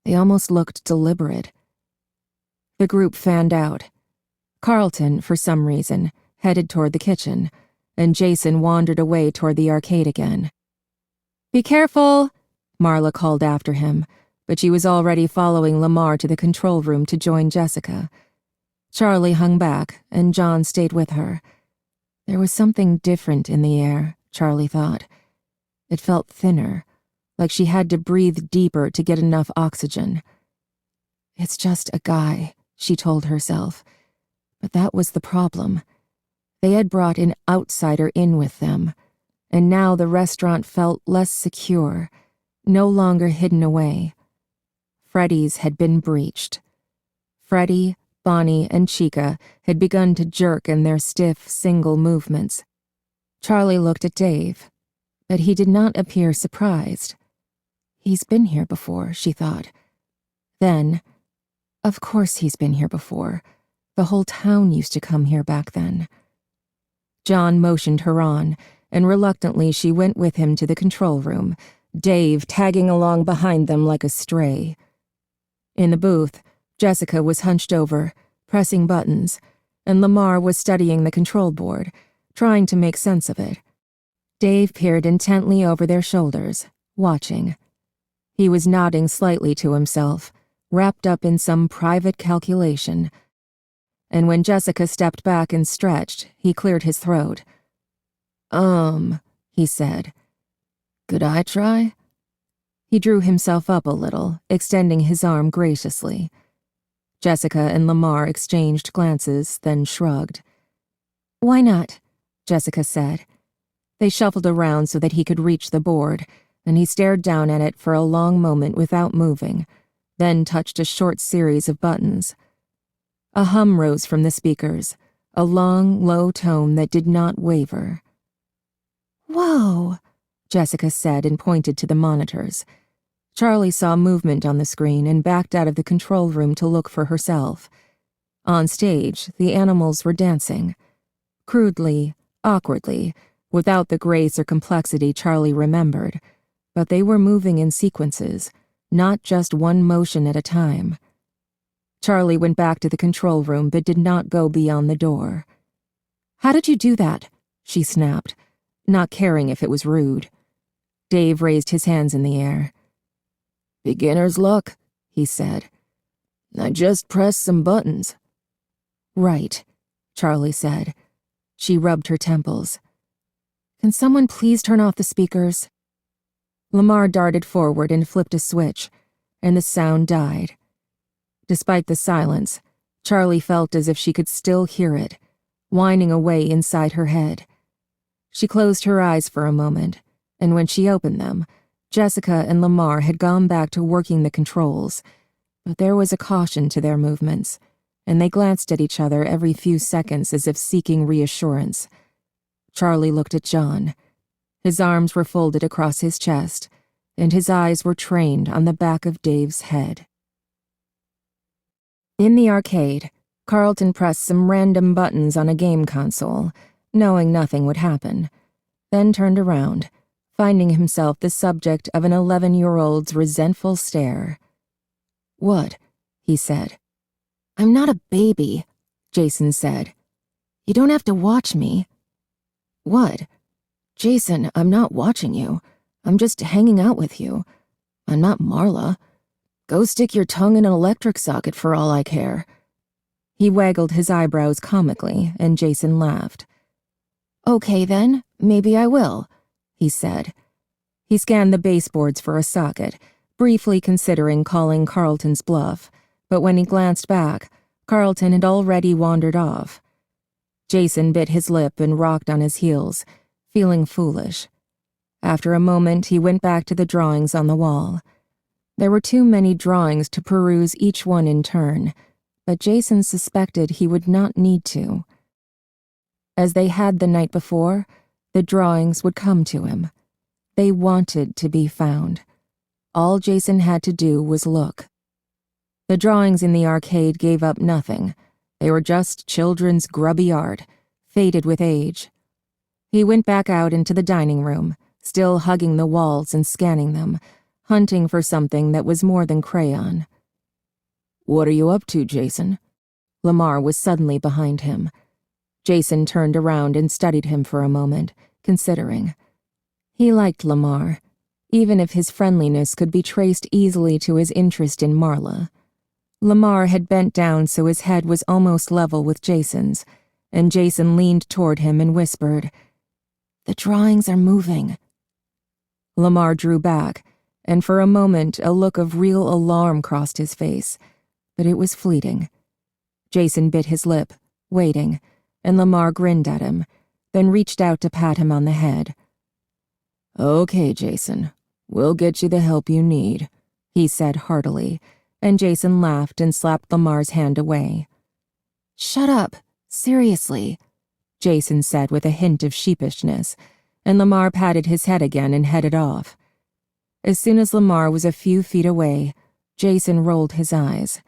They almost looked deliberate. The group fanned out. Carlton, for some reason, headed toward the kitchen, and Jason wandered away toward the arcade again. Be careful, Marla called after him, but she was already following Lamar to the control room to join Jessica. Charlie hung back, and John stayed with her. There was something different in the air, Charlie thought. It felt thinner, like she had to breathe deeper to get enough oxygen. It's just a guy, she told herself. But that was the problem. They had brought an outsider in with them, and now the restaurant felt less secure, no longer hidden away. Freddy's had been breached. Freddy, Bonnie, and Chica had begun to jerk in their stiff, single movements. Charlie looked at Dave, but he did not appear surprised. He's been here before, she thought. Then, of course he's been here before. The whole town used to come here back then. John motioned her on, and reluctantly she went with him to the control room, Dave tagging along behind them like a stray. In the booth, Jessica was hunched over, pressing buttons, and Lamar was studying the control board, trying to make sense of it. Dave peered intently over their shoulders, watching. He was nodding slightly to himself, wrapped up in some private calculation. And when Jessica stepped back and stretched, he cleared his throat. He said. Could I try? He drew himself up a little, extending his arm graciously. Jessica and Lamar exchanged glances, then shrugged. Why not? Jessica said. They shuffled around so that he could reach the board, and he stared down at it for a long moment without moving, then touched a short series of buttons. A hum rose from the speakers, a long, low tone that did not waver. Whoa, Jessica said and pointed to the monitors. Charlie saw movement on the screen and backed out of the control room to look for herself. On stage, the animals were dancing. Crudely, awkwardly, without the grace or complexity Charlie remembered, but they were moving in sequences, not just one motion at a time. Charlie went back to the control room but did not go beyond the door.
How did you do that? She snapped, not caring if it was rude. Dave raised his hands in the air.
Beginner's luck, he said. I just pressed some buttons.
Right, Charlie said. She rubbed her temples. Can someone please turn off the speakers? Lamar darted forward and flipped a switch, and the sound died. Despite the silence, Charlie felt as if she could still hear it, whining away inside her head. She closed her eyes for a moment, and when she opened them, Jessica and Lamar had gone back to working the controls, but there was a caution to their movements, and they glanced at each other every few seconds as if seeking reassurance. Charlie looked at John. His arms were folded across his chest, and his eyes were trained on the back of Dave's head. In the arcade, Carlton pressed some random buttons on a game console, knowing nothing would happen, then turned around, finding himself the subject of an 11-year-old's resentful stare.
What? He said.
I'm not a baby, Jason said. You don't have to watch me.
What? Jason, I'm not watching you. I'm just hanging out with you. I'm not Marla. Go stick your tongue in an electric socket for all I care.
He waggled his eyebrows comically, and Jason laughed.
Okay then, maybe I will, he said.
He scanned the baseboards for a socket, briefly considering calling Carlton's bluff, but when he glanced back, Carlton had already wandered off. Jason bit his lip and rocked on his heels, feeling foolish. After a moment, he went back to the drawings on the wall. There were too many drawings to peruse each one in turn, but Jason suspected he would not need to. As they had the night before, the drawings would come to him. They wanted to be found. All Jason had to do was look. The drawings in the arcade gave up nothing. They were just children's grubby art, faded with age. He went back out into the dining room, still hugging the walls and scanning them, hunting for something that was more than crayon.
What are you up to, Jason?
Lamar was suddenly behind him. Jason turned around and studied him for a moment, considering. He liked Lamar, even if his friendliness could be traced easily to his interest in Marla. Lamar had bent down so his head was almost level with Jason's, and Jason leaned toward him and whispered, "The drawings are moving." Lamar drew back, and for a moment a look of real alarm crossed his face, but it was fleeting. Jason bit his lip, waiting, and Lamar grinned at him, then reached out to pat him on the head.
Okay, Jason, we'll get you the help you need,
he said heartily, and Jason laughed and slapped Lamar's hand away. Shut up, seriously, Jason said with a hint of sheepishness, and Lamar patted his head again and headed off. As soon as Lamar was a few feet away, Jason rolled his eyes.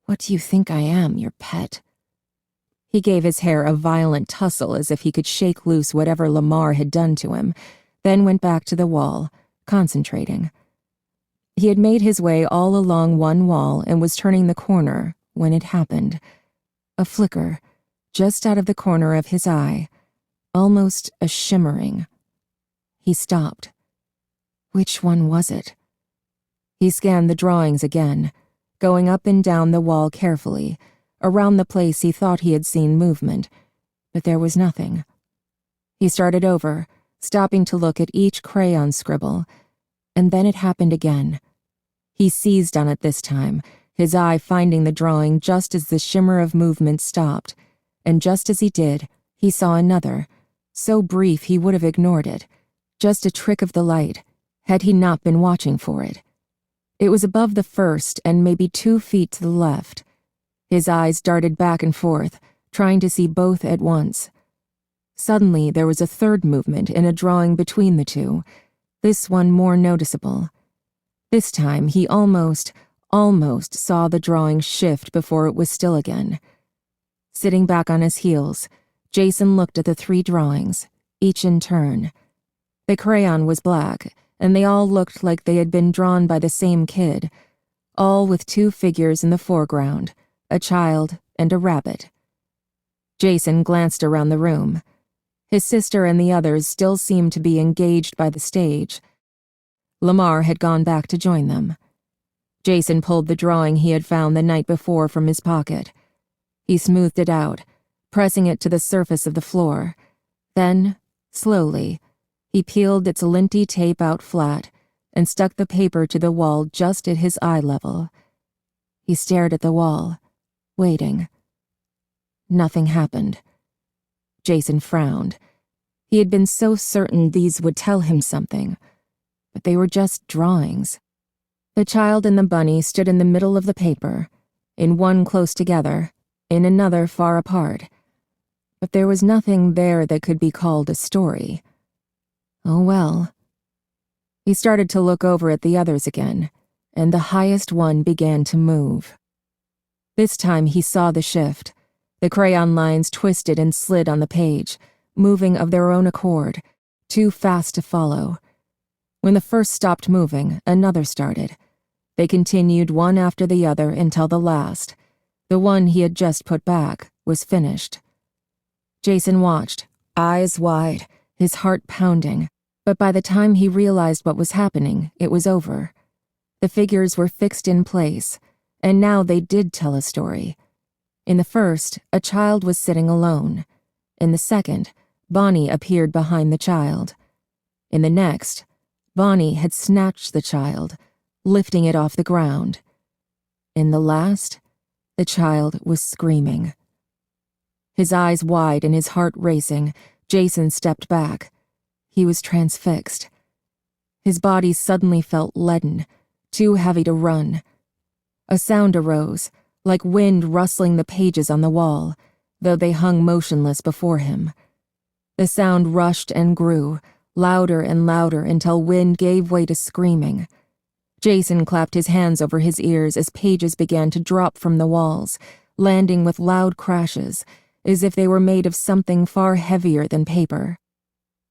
What do you think I am, your pet? He gave his hair a violent tussle as if he could shake loose whatever Lamar had done to him, then went back to the wall, concentrating. He had made his way all along one wall and was turning the corner when it happened. A flicker, just out of the corner of his eye, almost a shimmering. He stopped. Which one was it? He scanned the drawings again, going up and down the wall carefully, around the place he thought he had seen movement, but there was nothing. He started over, stopping to look at each crayon scribble, and then it happened again. He seized on it this time, his eye finding the drawing just as the shimmer of movement stopped, and just as he did, he saw another, so brief he would have ignored it, just a trick of the light, had he not been watching for it. It was above the first and maybe 2 feet to the left. His eyes darted back and forth, trying to see both at once. Suddenly, there was a third movement in a drawing between the two, this one more noticeable. This time, he almost saw the drawing shift before it was still again. Sitting back on his heels, Jason looked at the 3 drawings, each in turn. The crayon was black, and they all looked like they had been drawn by the same kid, all with 2 figures in the foreground, a child and a rabbit. Jason glanced around the room. His sister and the others still seemed to be engaged by the stage. Lamar had gone back to join them. Jason pulled the drawing he had found the night before from his pocket. He smoothed it out, pressing it to the surface of the floor. Then, slowly, he peeled its linty tape out flat and stuck the paper to the wall just at his eye level. He stared at the wall, waiting. Nothing happened. Jason frowned. He had been so certain these would tell him something, but they were just drawings. The child and the bunny stood in the middle of the paper, in one close together, in another far apart. But there was nothing there that could be called a story. Oh well. He started to look over at the others again, and the highest one began to move. This time he saw the shift. The crayon lines twisted and slid on the page, moving of their own accord, too fast to follow. When the first stopped moving, another started. They continued one after the other until the last, the one he had just put back, was finished. Jason watched, eyes wide, his heart pounding, but by the time he realized what was happening, it was over. The figures were fixed in place, and now they did tell a story. In the first, a child was sitting alone. In the second, Bonnie appeared behind the child. In the next, Bonnie had snatched the child, lifting it off the ground. In the last, the child was screaming. His eyes wide and his heart racing, Jason stepped back. He was transfixed. His body suddenly felt leaden, too heavy to run. A sound arose, like wind rustling the pages on the wall, though they hung motionless before him. The sound rushed and grew, louder and louder until wind gave way to screaming. Jason clapped his hands over his ears as pages began to drop from the walls, landing with loud crashes, as if they were made of something far heavier than paper.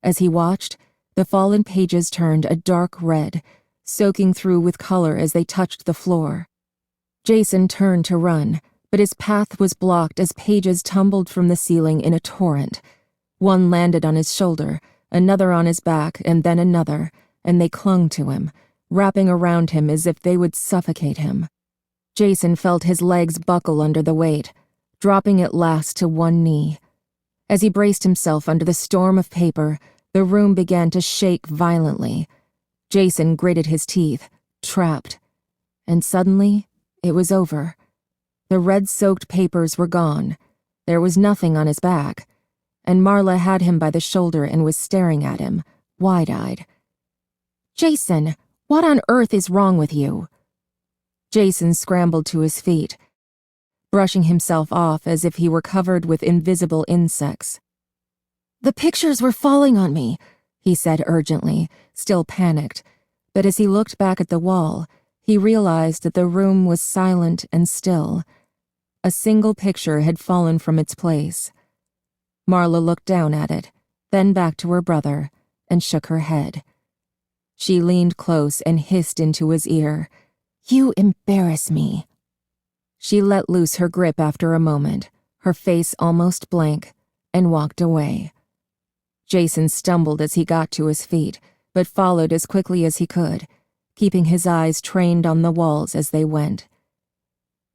As he watched, the fallen pages turned a dark red, soaking through with color as they touched the floor. Jason turned to run, but his path was blocked as pages tumbled from the ceiling in a torrent. One landed on his shoulder, another on his back, and then another, and they clung to him, wrapping around him as if they would suffocate him. Jason felt his legs buckle under the weight, dropping at last to one knee. As he braced himself under the storm of paper, the room began to shake violently. Jason gritted his teeth, trapped. And suddenly, it was over. The red-soaked papers were gone. There was nothing on his back. And Marla had him by the shoulder and was staring at him, wide-eyed. "Jason, what on earth is wrong with you?" Jason scrambled to his feet, brushing himself off as if he were covered with invisible insects. "The pictures were falling on me," he said urgently, still panicked, but as he looked back at the wall, he realized that the room was silent and still. A single picture had fallen from its place. Marla looked down at it, then back to her brother, and shook her head. She leaned close and hissed into his ear, "You embarrass me." She let loose her grip after a moment, her face almost blank, and walked away. Jason stumbled as he got to his feet, but followed as quickly as he could, keeping his eyes trained on the walls as they went.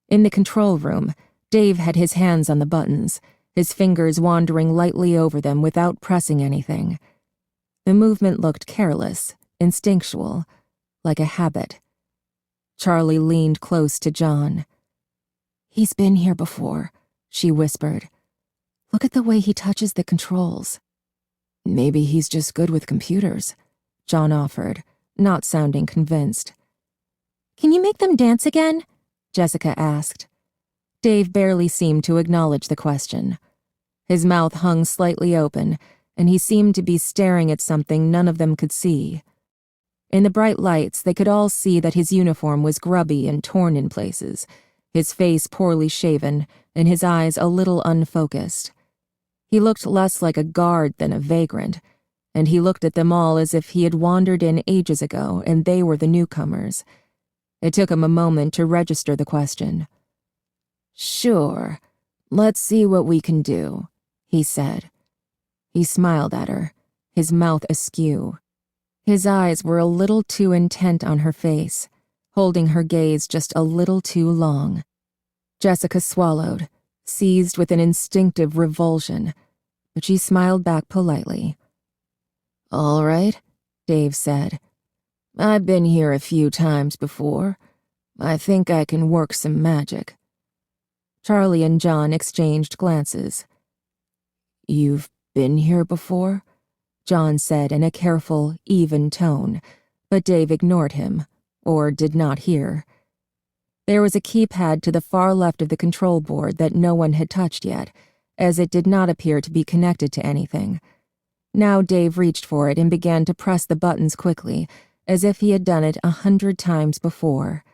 In the control room, Dave had his hands on the buttons, his fingers wandering lightly over them without pressing anything. The movement looked careless, instinctual, like a habit. Charlie leaned close to John. "He's been here before," she whispered. "Look at the way he touches the controls." "Maybe he's just good with computers," John offered, not sounding convinced. "Can you make them dance again?" Jessica asked. Dave barely seemed to acknowledge the question. His mouth hung slightly open, and he seemed to be staring at something none of them could see. In the bright lights, they could all see that his uniform was grubby and torn in places, his face poorly shaven, and his eyes a little unfocused. He looked less like a guard than a vagrant, and he looked at them all as if he had wandered in ages ago and they were the newcomers. It took him a moment to register the question. "Sure, let's see what we can do," he said. He smiled at her, his mouth askew. His eyes were a little too intent on her face, holding her gaze just a little too long. Jessica swallowed, seized with an instinctive revulsion, but she smiled back politely.
"All right," Dave said. "I've been here a few times before. I think I can work some magic."
Charlie and John exchanged glances.
"You've been here before?"
John said in a careful, even tone, but Dave ignored him, or did not hear. There was a keypad to the far left of the control board that no one had touched yet, as it did not appear to be connected to anything. Now Dave reached for it and began to press the buttons quickly, as if he had done it 100 times before.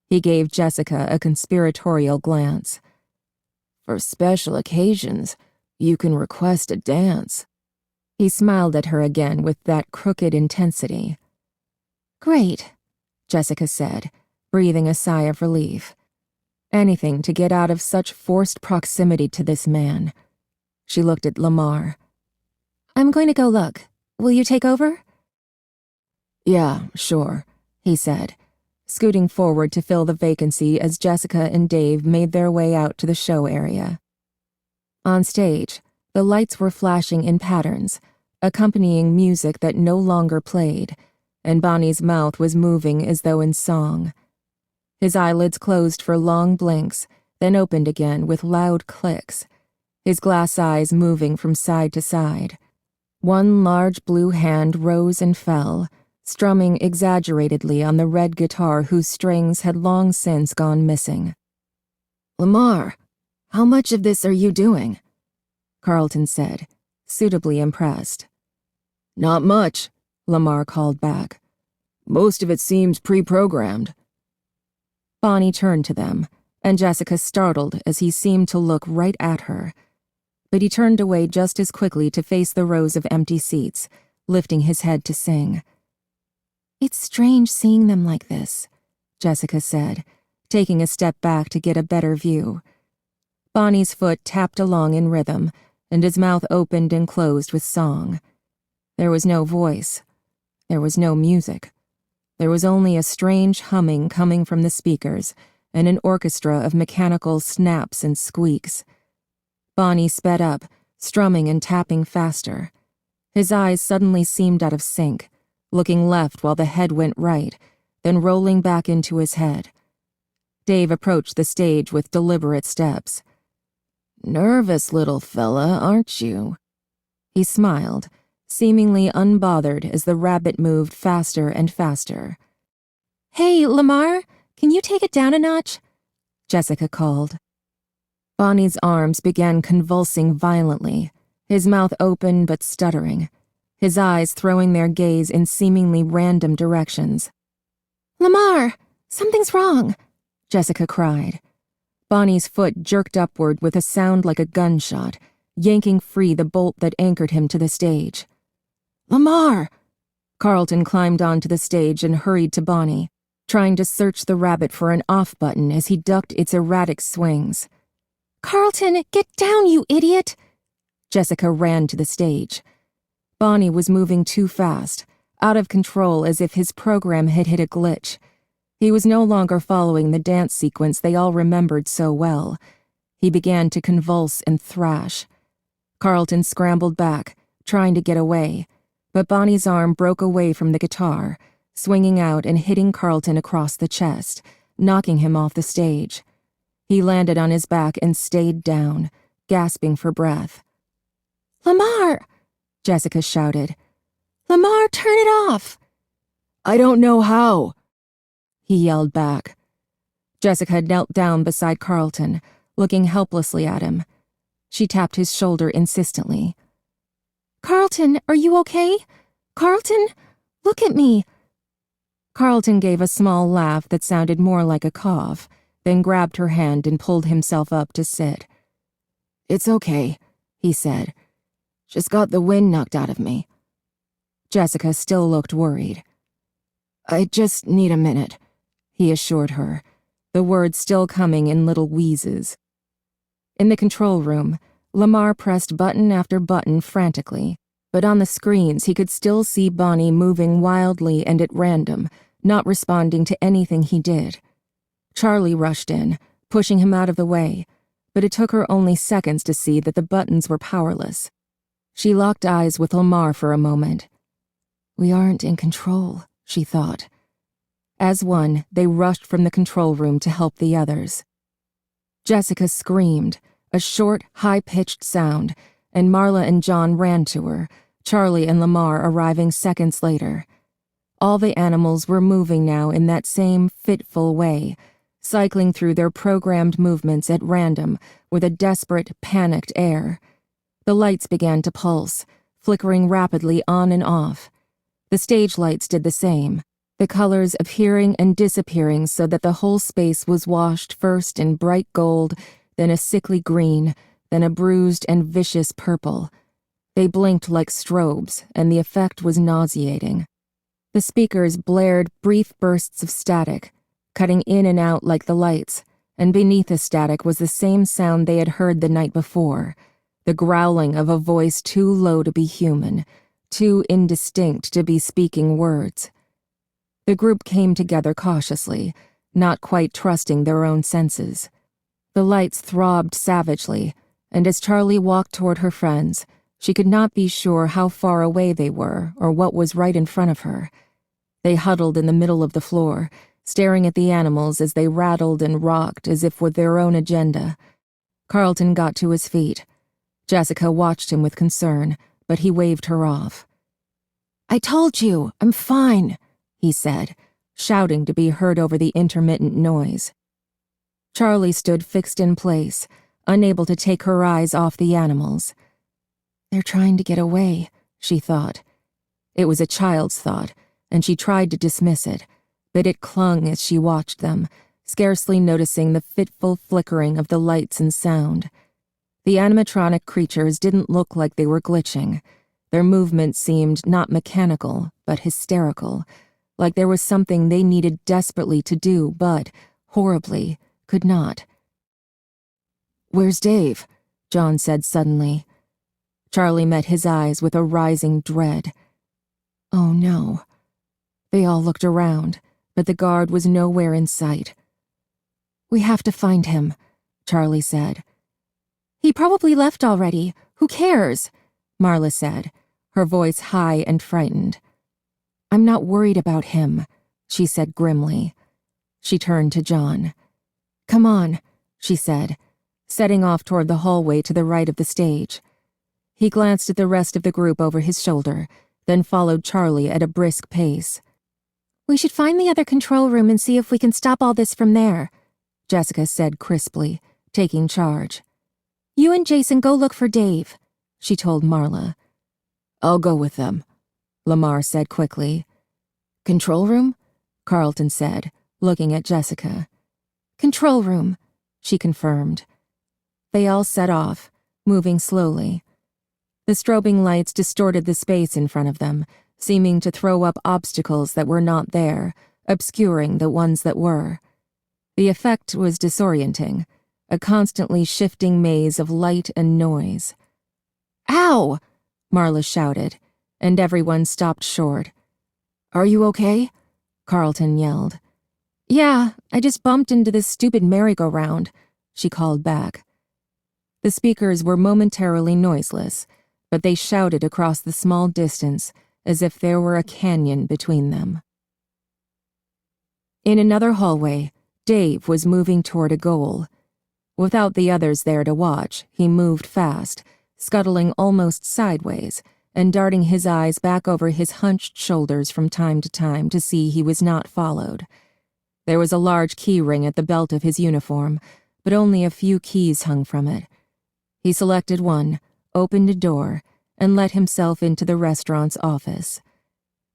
He gave Jessica a conspiratorial glance.
"For special occasions, you can request a dance."
He smiled at her again with that crooked intensity. "Great," Jessica said, breathing a sigh of relief. Anything to get out of such forced proximity to this man. She looked at Lamar. "I'm going to go look. Will you take over?"
"Yeah, sure,"
he said, scooting forward to fill the vacancy as Jessica and Dave made their way out to the show area. On stage, the lights were flashing in patterns, accompanying music that no longer played, and Bonnie's mouth was moving as though in song. His eyelids closed for long blinks, then opened again with loud clicks, his glass eyes moving from side to side. One large blue hand rose and fell, strumming exaggeratedly on the red guitar whose strings had long since gone missing.
"Lamar, how much of this are you doing?"
Carlton said, suitably impressed.
"Not much,"
Lamar called back.
"Most of it seems pre-programmed."
Bonnie turned to them, and Jessica startled as he seemed to look right at her. But he turned away just as quickly to face the rows of empty seats, lifting his head to sing. "It's strange seeing them like this," Jessica said, taking a step back to get a better view. Bonnie's foot tapped along in rhythm, and his mouth opened and closed with song. There was no voice. There was no music. There was only a strange humming coming from the speakers and an orchestra of mechanical snaps and squeaks. Bonnie sped up, strumming and tapping faster. His eyes suddenly seemed out of sync, looking left while the head went right, then rolling back into his head. Dave approached the stage with deliberate steps.
"Nervous little fella, aren't you?"
He smiled, seemingly unbothered as the rabbit moved faster and faster. "Hey, Lamar, can you take it down a notch?" Jessica called. Bonnie's arms began convulsing violently, his mouth open but stuttering, his eyes throwing their gaze in seemingly random directions. "Lamar, something's wrong," Jessica cried. Bonnie's foot jerked upward with a sound like a gunshot, yanking free the bolt that anchored him to the stage. "Lamar!" Carlton climbed onto the stage and hurried to Bonnie, trying to search the rabbit for an off button as he ducked its erratic swings. "Carlton, get down, you idiot!" Jessica ran to the stage. Bonnie was moving too fast, out of control as if his program had hit a glitch. He was no longer following the dance sequence they all remembered so well. He began to convulse and thrash. Carlton scrambled back, trying to get away, but Bonnie's arm broke away from the guitar, swinging out and hitting Carlton across the chest, knocking him off the stage. He landed on his back and stayed down, gasping for breath. "Lamar!" Jessica shouted. "Lamar, turn it off!"
"I don't know how,"
he yelled back. Jessica knelt down beside Carlton, looking helplessly at him. She tapped his shoulder insistently. "Carlton, are you okay? Carlton, look at me." Carlton gave a small laugh that sounded more like a cough, then grabbed her hand and pulled himself up to sit.
"It's okay," he said. "Just got the wind knocked out of me."
Jessica still looked worried.
"I just need a minute,"
he assured her, the words still coming in little wheezes. In the control room, Lamar pressed button after button frantically, but on the screens he could still see Bonnie moving wildly and at random, not responding to anything he did. Charlie rushed in, pushing him out of the way, but it took her only seconds to see that the buttons were powerless. She locked eyes with Lamar for a moment. We aren't in control, she thought. As one, they rushed from the control room to help the others. Jessica screamed, a short, high-pitched sound, and Marla and John ran to her, Charlie and Lamar arriving seconds later. All the animals were moving now in that same fitful way, cycling through their programmed movements at random with a desperate, panicked air. The lights began to pulse, flickering rapidly on and off. The stage lights did the same, the colors appearing and disappearing so that the whole space was washed first in bright gold, then a sickly green, then a bruised and vicious purple. They blinked like strobes, and the effect was nauseating. The speakers blared brief bursts of static, cutting in and out like the lights, and beneath the static was the same sound they had heard the night before, the growling of a voice too low to be human, too indistinct to be speaking words. The group came together cautiously, not quite trusting their own senses. The lights throbbed savagely, and as Charlie walked toward her friends, she could not be sure how far away they were or what was right in front of her. They huddled in the middle of the floor, staring at the animals as they rattled and rocked as if with their own agenda. Carlton got to his feet. Jessica watched him with concern, but he waved her off. "I told you, I'm fine," he said, shouting to be heard over the intermittent noise. Charlie stood fixed in place, unable to take her eyes off the animals. They're trying to get away, she thought. It was a child's thought, and she tried to dismiss it, but it clung as she watched them, scarcely noticing the fitful flickering of the lights and sound. The animatronic creatures didn't look like they were glitching. Their movements seemed not mechanical, but hysterical, like there was something they needed desperately to do, but, horribly, could not. "Where's Dave?" John said suddenly. Charlie met his eyes with a rising dread. Oh no. They all looked around, but the guard was nowhere in sight. "We have to find him," Charlie said. "He probably left already. Who cares?" Marla said, her voice high and frightened. "I'm not worried about him," she said grimly. She turned to John. "Come on," she said, setting off toward the hallway to the right of the stage. He glanced at the rest of the group over his shoulder, then followed Charlie at a brisk pace. "We should find the other control room and see if we can stop all this from there," Jessica said crisply, taking charge. "You and Jason go look for Dave," she told Marla. "I'll go with them," Lamar said quickly. "Control room?" Carlton said, looking at Jessica. "Control room," she confirmed. They all set off, moving slowly. The strobing lights distorted the space in front of them, seeming to throw up obstacles that were not there, obscuring the ones that were. The effect was disorienting, a constantly shifting maze of light and noise. "Ow!" Marla shouted, and everyone stopped short. "Are you okay?" Carlton yelled. "Yeah, I just bumped into this stupid merry-go-round," she called back. The speakers were momentarily noiseless, but they shouted across the small distance as if there were a canyon between them. In another hallway, Dave was moving toward a goal. Without the others there to watch, he moved fast, scuttling almost sideways, and darting his eyes back over his hunched shoulders from time to time to see he was not followed. There was a large key ring at the belt of his uniform, but only a few keys hung from it. He selected one, opened a door, and let himself into the restaurant's office.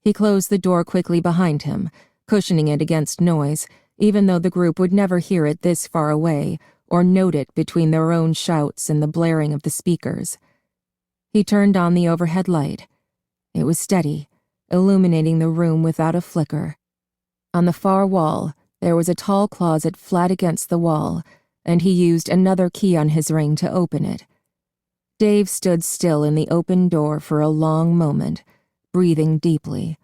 He closed the door quickly behind him, cushioning it against noise, even though the group would never hear it this far away or note it between their own shouts and the blaring of the speakers. He turned on the overhead light. It was steady, illuminating the room without a flicker. On the far wall, there was a tall closet flat against the wall, and he used another key on his ring to open it. Dave stood still in the open door for a long moment, breathing deeply.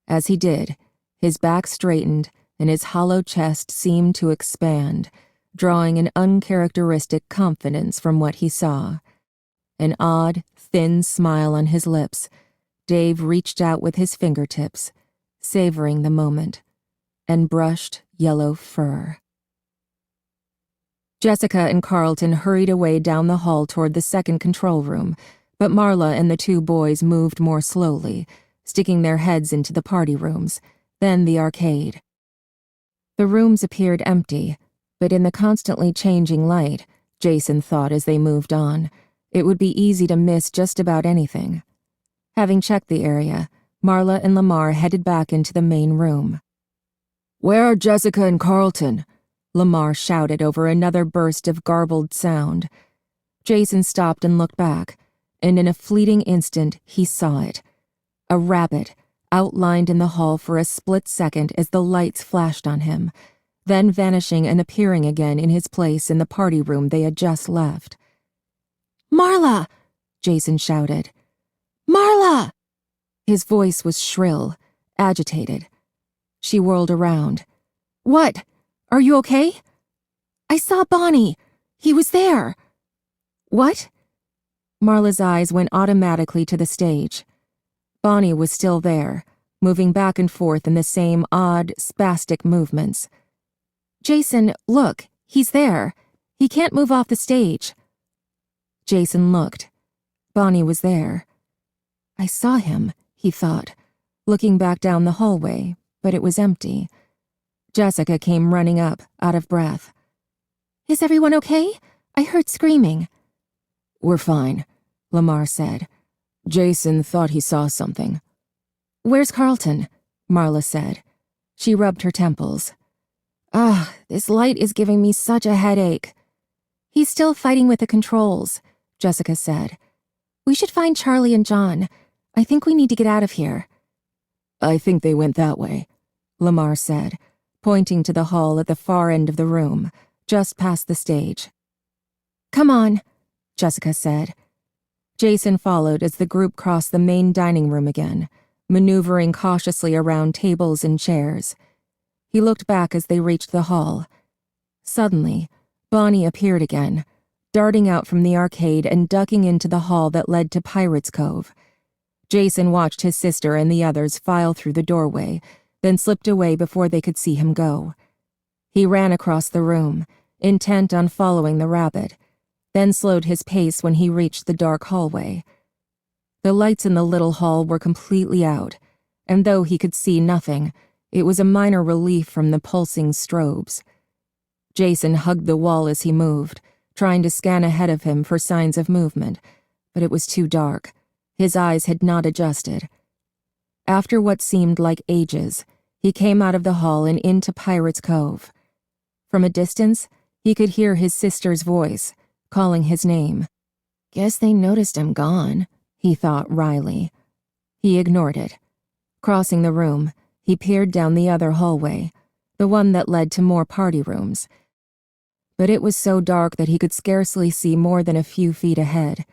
As he did, his back straightened and his hollow chest seemed to expand, drawing an uncharacteristic confidence from what he saw. An odd, thin smile on his lips, Dave reached out with his fingertips, savoring the moment, and brushed yellow fur. Jessica and Carlton hurried away down the hall toward the second control room, but Marla and the two boys moved more slowly, sticking their heads into the party rooms, then the arcade. The rooms appeared empty, but in the constantly changing light, Jason thought as they moved on, it would be easy to miss just about anything. Having checked the area, Marla and Lamar headed back into the main room.
"Where are Jessica and Carlton?"
Lamar shouted over another burst of garbled sound. Jason stopped and looked back, and in a fleeting instant he saw it. A rabbit, outlined in the hall for a split second as the lights flashed on him, then vanishing and appearing again in his place in the party room they had just left.
"Marla!"
Jason shouted.
"Marla!"
His voice was shrill, agitated. She whirled around.
"What? Are you okay?" "I saw Bonnie. He was there."
"What?" Marla's eyes went automatically to the stage. Bonnie was still there, moving back and forth in the same odd, spastic movements. "Jason, look, he's there. He can't move off the stage." Jason looked. Bonnie was there. I saw him, he thought, looking back down the hallway, but it was empty. Jessica came running up, out of breath.
"Is everyone okay? I heard screaming."
"We're fine," Lamar said. "Jason thought he saw something."
"Where's Carlton?" Marla said. She rubbed her temples. This light is giving me such a headache." "He's still fighting with the controls," Jessica said. "We should find Charlie and John. I think we need to get out of here."
"I think they went that way,"
Lamar said, pointing to the hall at the far end of the room, just past the stage. "Come on," Jessica said. Jason followed as the group crossed the main dining room again, maneuvering cautiously around tables and chairs. He looked back as they reached the hall. Suddenly, Bonnie appeared again, darting out from the arcade and ducking into the hall that led to Pirates Cove. Jason watched his sister and the others file through the doorway, then slipped away before they could see him go. He ran across the room, intent on following the rabbit, then slowed his pace when he reached the dark hallway. The lights in the little hall were completely out, and though he could see nothing, it was a minor relief from the pulsing strobes. Jason hugged the wall as he moved, trying to scan ahead of him for signs of movement, but it was too dark. His eyes had not adjusted. After what seemed like ages, he came out of the hall and into Pirates Cove. From a distance, he could hear his sister's voice, calling his name. Guess they noticed I'm gone, he thought wryly. He ignored it. Crossing the room, he peered down the other hallway, the one that led to more party rooms. But it was so dark that he could scarcely see more than a few feet ahead.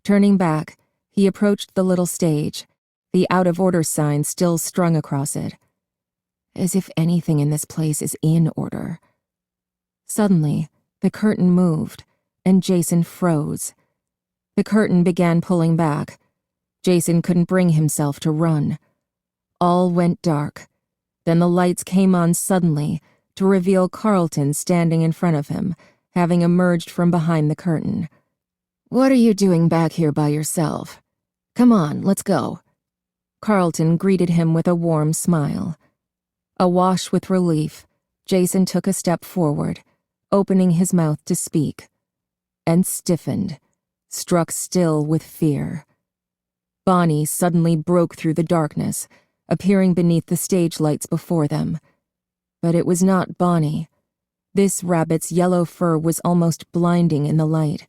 Turning back, he approached the little stage, the out-of-order sign still strung across it. As if anything in this place is in order. Suddenly, the curtain moved, and Jason froze. The curtain began pulling back. Jason couldn't bring himself to run. All went dark. Then the lights came on suddenly to reveal Carlton standing in front of him, having emerged from behind the curtain. "What are you doing back here by yourself? Come on, let's go." Carlton greeted him with a warm smile. Awash with relief, Jason took a step forward, opening his mouth to speak, and stiffened, struck still with fear. Bonnie suddenly broke through the darkness, appearing beneath the stage lights before them. But it was not Bonnie. This rabbit's yellow fur was almost blinding in the light.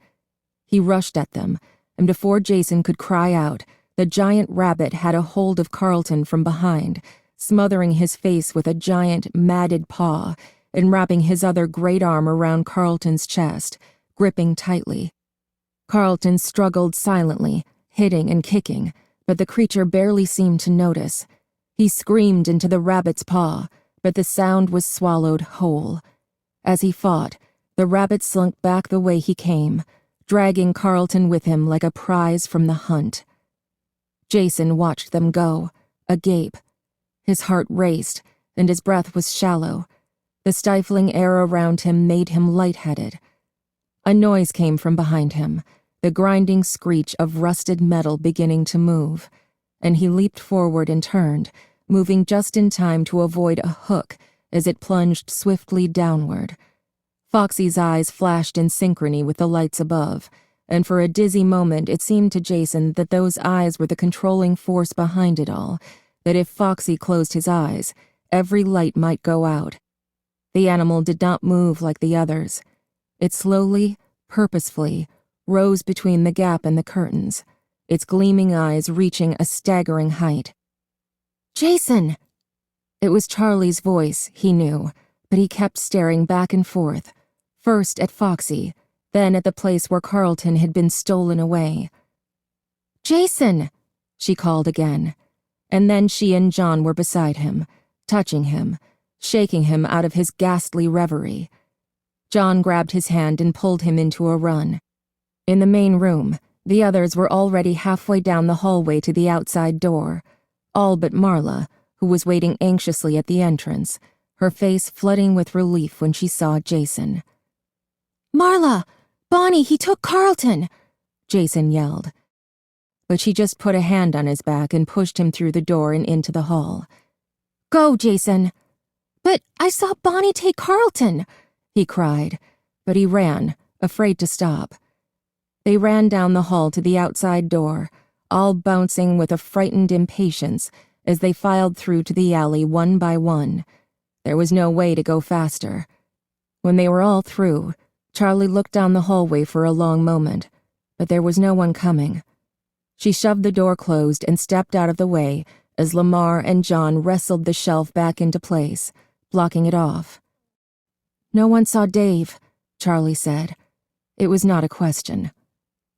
He rushed at them, and before Jason could cry out, the giant rabbit had a hold of Carlton from behind, smothering his face with a giant, matted paw and wrapping his other great arm around Carlton's chest, gripping tightly. Carlton struggled silently, hitting and kicking, but the creature barely seemed to notice. He screamed into the rabbit's paw, but the sound was swallowed whole. As he fought, the rabbit slunk back the way he came, dragging Carlton with him like a prize from the hunt. Jason watched them go, agape. His heart raced, and his breath was shallow. The stifling air around him made him lightheaded. A noise came from behind him, the grinding screech of rusted metal beginning to move, and he leaped forward and turned, moving just in time to avoid a hook as it plunged swiftly downward. Foxy's eyes flashed in synchrony with the lights above, and for a dizzy moment it seemed to Jason that those eyes were the controlling force behind it all, that if Foxy closed his eyes, every light might go out. The animal did not move like the others. It slowly, purposefully, rose between the gap and the curtains, its gleaming eyes reaching a staggering height. "Jason!" It was Charlie's voice, he knew, but he kept staring back and forth, first at Foxy, then at the place where Carlton had been stolen away. "Jason!" she called again, and then she and John were beside him, touching him, shaking him out of his ghastly reverie. John grabbed his hand and pulled him into a run. In the main room, the others were already halfway down the hallway to the outside door, all but Marla, who was waiting anxiously at the entrance, her face flooding with relief when she saw Jason. "Marla! Bonnie, he took Carlton!" Jason yelled. But she just put a hand on his back and pushed him through the door and into the hall. "Go, Jason!" "But I saw Bonnie take Carlton!" he cried, but he ran, afraid to stop. They ran down the hall to the outside door, all bouncing with a frightened impatience as they filed through to the alley one by one. There was no way to go faster. When they were all through, Charlie looked down the hallway for a long moment, but there was no one coming. She shoved the door closed and stepped out of the way as Lamar and John wrestled the shelf back into place, blocking it off. "No one saw Dave," Charlie said. It was not a question.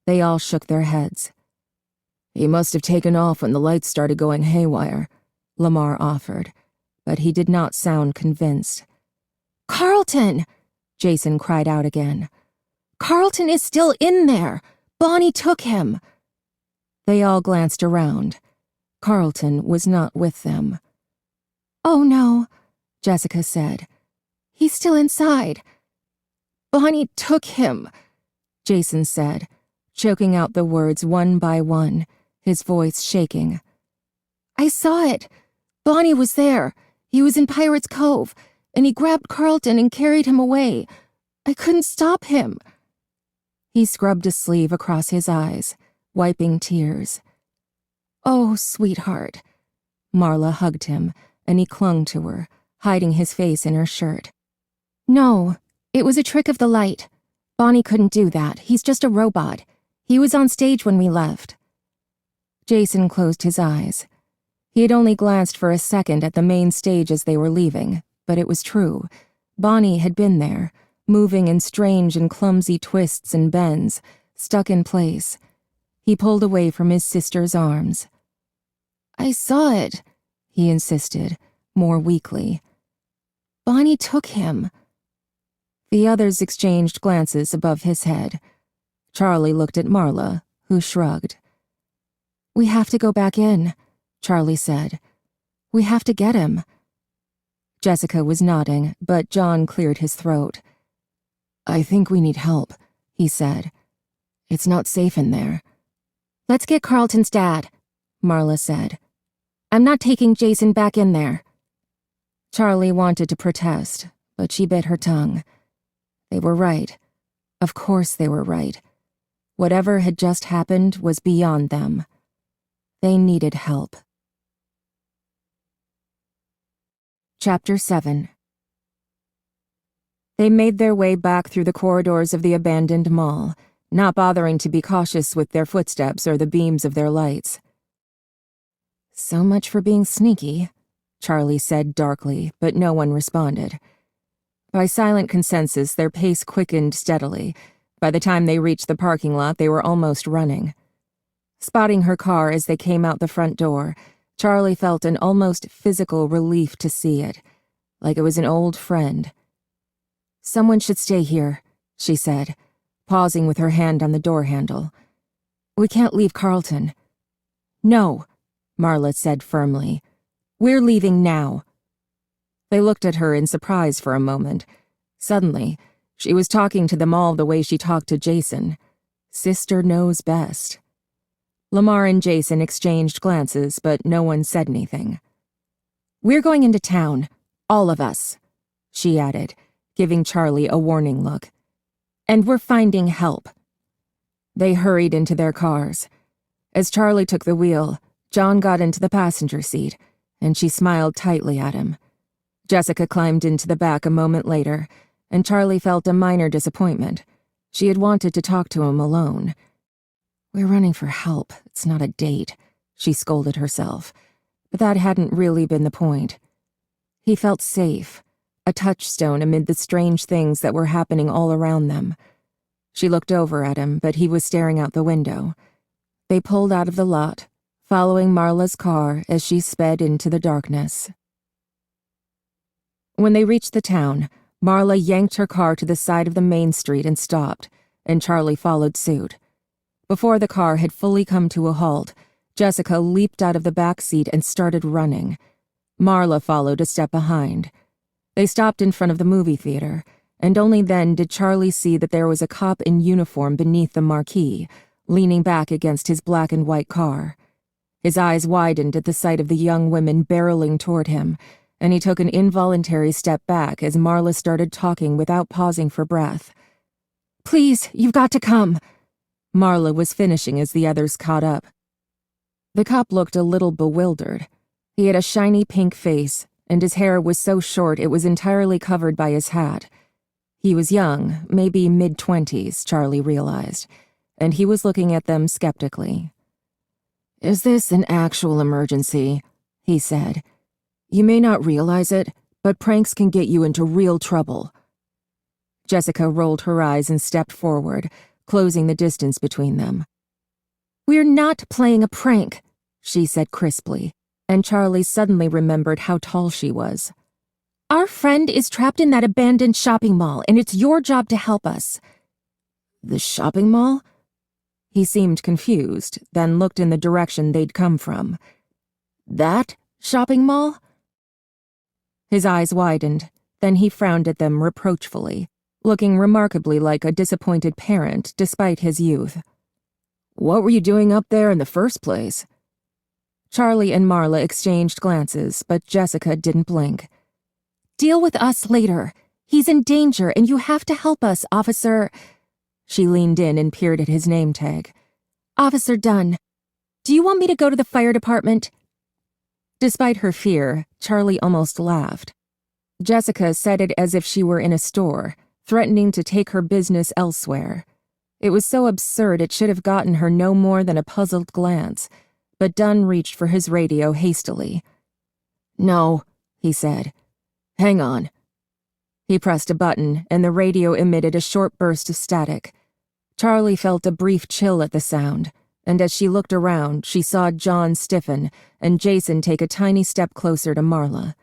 They all shook their heads. "He must have taken off when the lights started going haywire," Lamar offered, but he did not sound convinced. "Carlton!" Jason cried out again. "Carlton is still in there! Bonnie took him!" They all glanced around. Carlton was not with them. "Oh no," Jessica said. "He's still inside." "Bonnie took him," Jason said, choking out the words one by one, his voice shaking. "I saw it. Bonnie was there. He was in Pirate's Cove, and he grabbed Carlton and carried him away. I couldn't stop him." He scrubbed a sleeve across his eyes, wiping tears. "Oh, sweetheart." Marla hugged him, and he clung to her, hiding his face in her shirt. "No, it was a trick of the light. Bonnie couldn't do that. He's just a robot. He was on stage when we left." Jason closed his eyes. He had only glanced for a second at the main stage as they were leaving, but it was true. Bonnie had been there, moving in strange and clumsy twists and bends, stuck in place. He pulled away from his sister's arms. "I saw it," he insisted, more weakly. "Bonnie took him." The others exchanged glances above his head. Charlie looked at Marla, who shrugged. "We have to go back in," Charlie said. "We have to get him." Jessica was nodding, but John cleared his throat. "I think we need help," he said. "It's not safe in there." "Let's get Carlton's dad," Marla said. "I'm not taking Jason back in there." Charlie wanted to protest, but she bit her tongue. They were right. Of course they were right. Whatever had just happened was beyond them. They needed help. Chapter 7. They made their way back through the corridors of the abandoned mall, not bothering to be cautious with their footsteps or the beams of their lights. "So much for being sneaky," Charlie said darkly, but no one responded. By silent consensus, their pace quickened steadily, By the time they reached the parking lot, they were almost running. Spotting her car as they came out the front door, Charlie felt an almost physical relief to see it, like it was an old friend. "Someone should stay here," she said, pausing with her hand on the door handle. "We can't leave Carlton." "No," Marla said firmly. "We're leaving now." They looked at her in surprise for a moment. Suddenly, she was talking to them all the way she talked to Jason. Sister knows best. Lamar and Jason exchanged glances, but no one said anything. "We're going into town, all of us," she added, giving Charlie a warning look. "And we're finding help." They hurried into their cars. As Charlie took the wheel, John got into the passenger seat, and she smiled tightly at him. Jessica climbed into the back a moment later, and Charlie felt a minor disappointment. She had wanted to talk to him alone. "We're running for help, it's not a date," she scolded herself, but that hadn't really been the point. He felt safe, a touchstone amid the strange things that were happening all around them. She looked over at him, but he was staring out the window. They pulled out of the lot, following Marla's car as she sped into the darkness. When they reached the town, Marla yanked her car to the side of the main street and stopped, and Charlie followed suit. Before the car had fully come to a halt, Jessica leaped out of the back seat and started running. Marla followed a step behind. They stopped in front of the movie theater, and only then did Charlie see that there was a cop in uniform beneath the marquee, leaning back against his black and white car. His eyes widened at the sight of the young women barreling toward him, and he took an involuntary step back as Marla started talking without pausing for breath. "Please, you've got to come." Marla was finishing as the others caught up. The cop looked a little bewildered. He had a shiny pink face, and his hair was so short it was entirely covered by his hat. He was young, maybe mid-20s, Charlie realized, and he was looking at them skeptically. "Is this an actual emergency?" he said. "You may not realize it, but pranks can get you into real trouble." Jessica rolled her eyes and stepped forward, closing the distance between them. "We're not playing a prank," she said crisply, and Charlie suddenly remembered how tall she was. "Our friend is trapped in that abandoned shopping mall, and it's your job to help us." "The shopping mall?" He seemed confused, then looked in the direction they'd come from. "That shopping mall?" His eyes widened, then he frowned at them reproachfully, looking remarkably like a disappointed parent despite his youth. "What were you doing up there in the first place?" Charlie and Marla exchanged glances, but Jessica didn't blink. "Deal with us later. He's in danger, and you have to help us, Officer—" She leaned in and peered at his name tag. "Officer Dunn. Do you want me to go to the fire department?" Despite her fear, Charlie almost laughed. Jessica said it as if she were in a store, threatening to take her business elsewhere. It was so absurd it should have gotten her no more than a puzzled glance, but Dunn reached for his radio hastily. "No," he said. "Hang on." He pressed a button, and the radio emitted a short burst of static. Charlie felt a brief chill at the sound, and as she looked around, she saw John stiffen and Jason take a tiny step closer to Marla.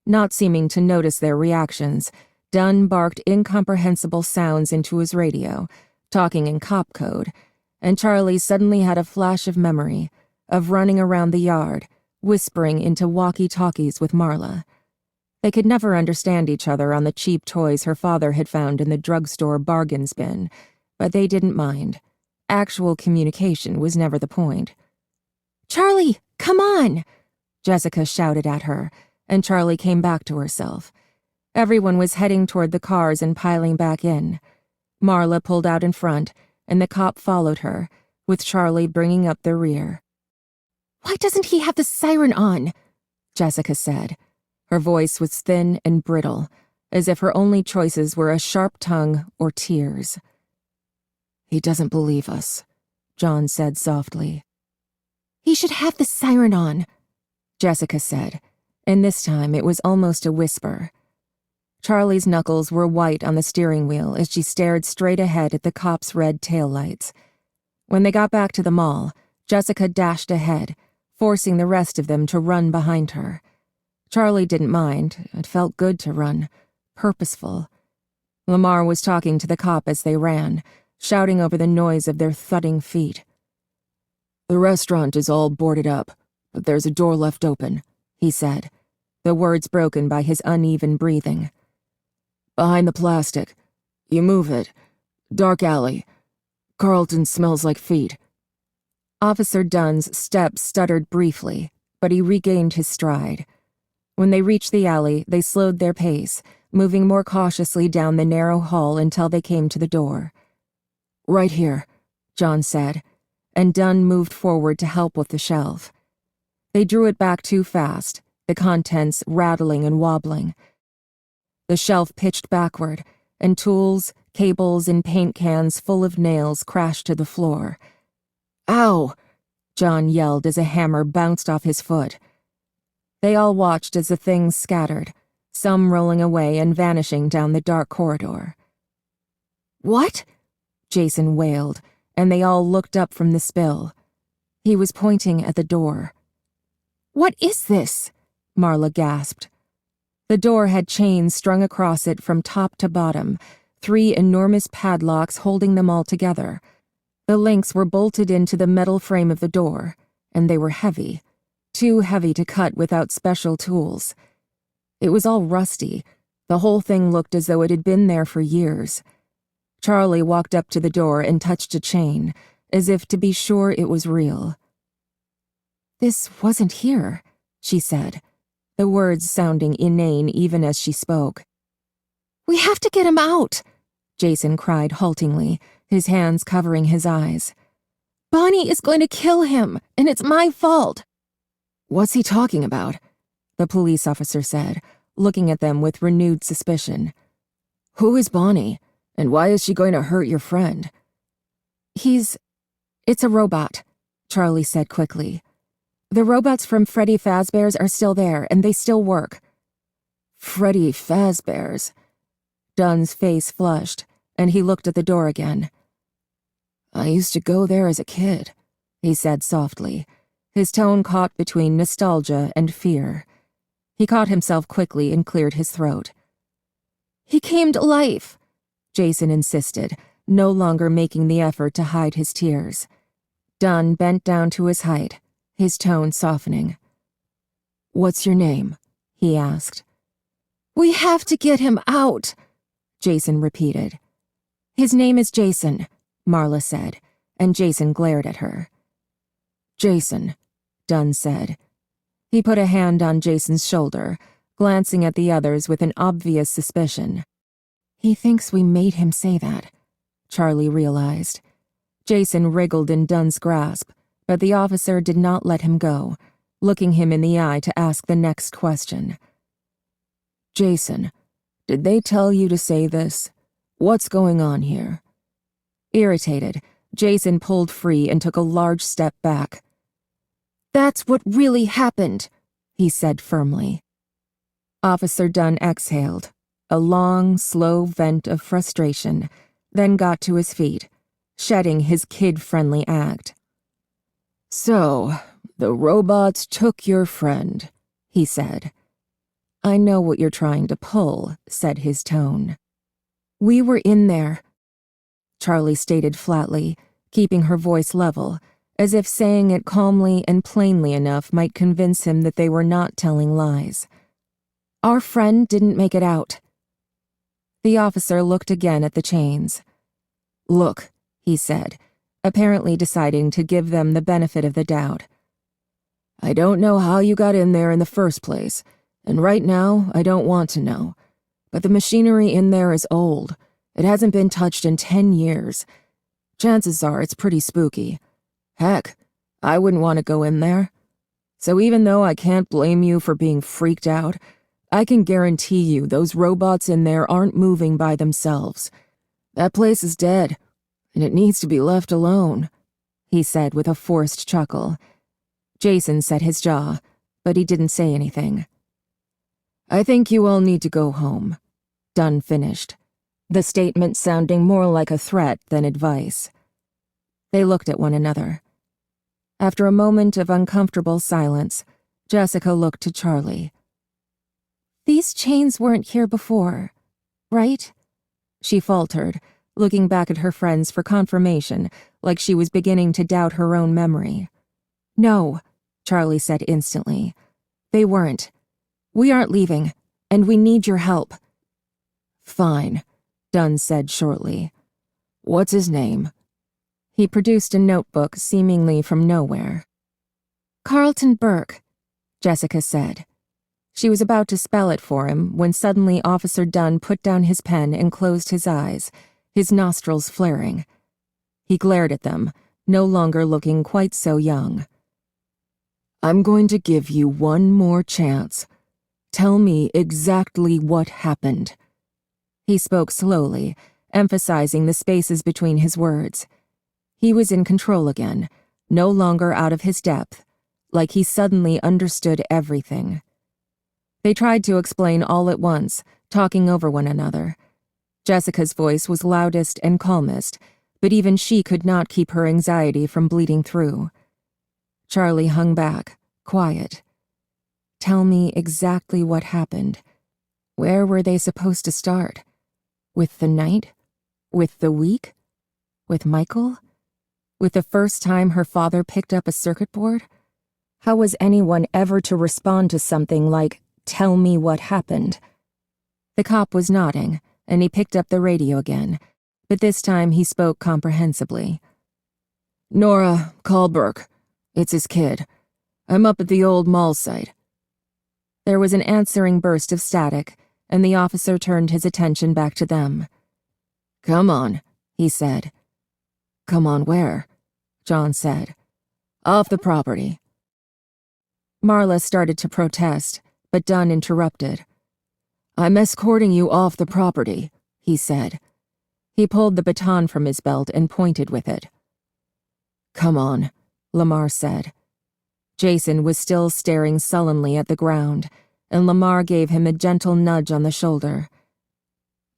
Not seeming to notice their reactions, Dunn barked incomprehensible sounds into his radio, talking in cop code, and Charlie suddenly had a flash of memory, of running around the yard, whispering into walkie-talkies with Marla. They could never understand each other on the cheap toys her father had found in the drugstore bargains bin, but they didn't mind. Actual communication was never the point. "Charlie, come on!" Jessica shouted at her, and Charlie came back to herself. Everyone was heading toward the cars and piling back in. Marla pulled out in front, and the cop followed her, with Charlie bringing up the rear. "Why doesn't he have the siren on?" Jessica said. Her voice was thin and brittle, as if her only choices were a sharp tongue or tears. "He doesn't believe us," John said softly. "He should have the siren on," Jessica said, and this time it was almost a whisper. Charlie's knuckles were white on the steering wheel as she stared straight ahead at the cops' red taillights. When they got back to the mall, Jessica dashed ahead, forcing the rest of them to run behind her. Charlie didn't mind. It felt good to run. Purposeful. Lamar was talking to the cop as they ran, shouting over the noise of their thudding feet.
"The restaurant is all boarded up, but there's a door left open," he said, the words broken by his uneven breathing. "Behind the plastic. You move it. Dark alley. Carlton smells like feet."
Officer Dunn's steps stuttered briefly, but he regained his stride. When they reached the alley, they slowed their pace, moving more cautiously down the narrow hall until they came to the door.
"Right here,"
John said, and Dunn moved forward to help with the shelf. They drew it back too fast, the contents rattling and wobbling. The shelf pitched backward, and tools, cables, and paint cans full of nails crashed to the floor.
"Ow!"
John yelled as a hammer bounced off his foot. They all watched as the things scattered, some rolling away and vanishing down the dark corridor.
"What?"
Jason wailed, and they all looked up from the spill. He was pointing at the door. "What is this?" Marla gasped. The door had chains strung across it from top to bottom, 3 enormous padlocks holding them all together. The links were bolted into the metal frame of the door, and they were heavy, too heavy to cut without special tools. It was all rusty. The whole thing looked as though it had been there for years. Charlie walked up to the door and touched a chain, as if to be sure it was real. "This wasn't here," she said, the words sounding inane even as she spoke. "We have to get him out," Jason cried haltingly, his hands covering his eyes. "Bonnie is going to kill him, and it's my fault."
"What's he talking about?"
the police officer said, looking at them with renewed suspicion.
"Who is Bonnie, and why is she going to hurt your friend?"
It's a robot," Charlie said quickly. "The robots from Freddy Fazbear's are still there, and they still work."
"Freddy Fazbear's?"
Dunn's face flushed, and he looked at the door again.
"I used to go there as a kid,"
he said softly, his tone caught between nostalgia and fear. He caught himself quickly and cleared his throat. "He came to life," Jason insisted, no longer making the effort to hide his tears. Dunn bent down to his height, his tone softening.
"What's your name?"
he asked. "We have to get him out," Jason repeated. "His name is Jason," Marla said, and Jason glared at her.
"Jason,"
Dunn said. He put a hand on Jason's shoulder, glancing at the others with an obvious suspicion. He thinks we made him say that, Charlie realized. Jason wriggled in Dunn's grasp, but the officer did not let him go, looking him in the eye to ask the next question.
"Jason, did they tell you to say this? What's going on here?"
Irritated, Jason pulled free and took a large step back. "That's what really happened," he said firmly. Officer Dunn exhaled, a long, slow vent of frustration, then got to his feet, shedding his kid-friendly act.
"So, the robots took your friend," he said.
"I know what you're trying to pull," said his tone. "We were in there," Charlie stated flatly, keeping her voice level, as if saying it calmly and plainly enough might convince him that they were not telling lies. "Our friend didn't make it out." The officer looked again at the chains.
"Look,"
he said, apparently deciding to give them the benefit of the doubt.
"I don't know how you got in there in the first place, and right now I don't want to know. But the machinery in there is old. It hasn't been touched in 10 years. Chances are it's pretty spooky. Heck, I wouldn't want to go in there. So even though I can't blame you for being freaked out, I can guarantee you those robots in there aren't moving by themselves. That place is dead, and it needs to be left alone,"
he said with a forced chuckle. Jason set his jaw, but he didn't say anything.
"I think you all need to go home,"
Dunn finished, the statement sounding more like a threat than advice. They looked at one another. After a moment of uncomfortable silence, Jessica looked to Charlie. "These chains weren't here before, right?" She faltered, looking back at her friends for confirmation, like she was beginning to doubt her own memory. "No," Charlie said instantly. "They weren't. We aren't leaving, and we need your help."
"Fine," Dunn said shortly. "What's his name?"
He produced a notebook seemingly from nowhere. "Carlton Burke," Jessica said. She was about to spell it for him when suddenly Officer Dunn put down his pen and closed his eyes, his nostrils flaring. He glared at them, no longer looking quite so young.
"I'm going to give you one more chance. Tell me exactly what happened."
He spoke slowly, emphasizing the spaces between his words. He was in control again, no longer out of his depth, like he suddenly understood everything. They tried to explain all at once, talking over one another. Jessica's voice was loudest and calmest, but even she could not keep her anxiety from bleeding through. Charlie hung back, quiet. Tell me exactly what happened. Where were they supposed to start? With the night? With the week? With Michael? With the first time her father picked up a circuit board? How was anyone ever to respond to something like, "Tell me what happened"? The cop was nodding, and he picked up the radio again, but this time he spoke comprehensibly.
"Nora, call Burke. It's his kid. I'm up at the old mall site."
There was an answering burst of static, and the officer turned his attention back to them.
"Come on," he said.
"Come on where?" John said.
"Off the property."
Marla started to protest, but Dunn interrupted.
"I'm escorting you off the property," he said.
He pulled the baton from his belt and pointed with it.
"Come on,"
Lamar said. Jason was still staring sullenly at the ground, and Lamar gave him a gentle nudge on the shoulder.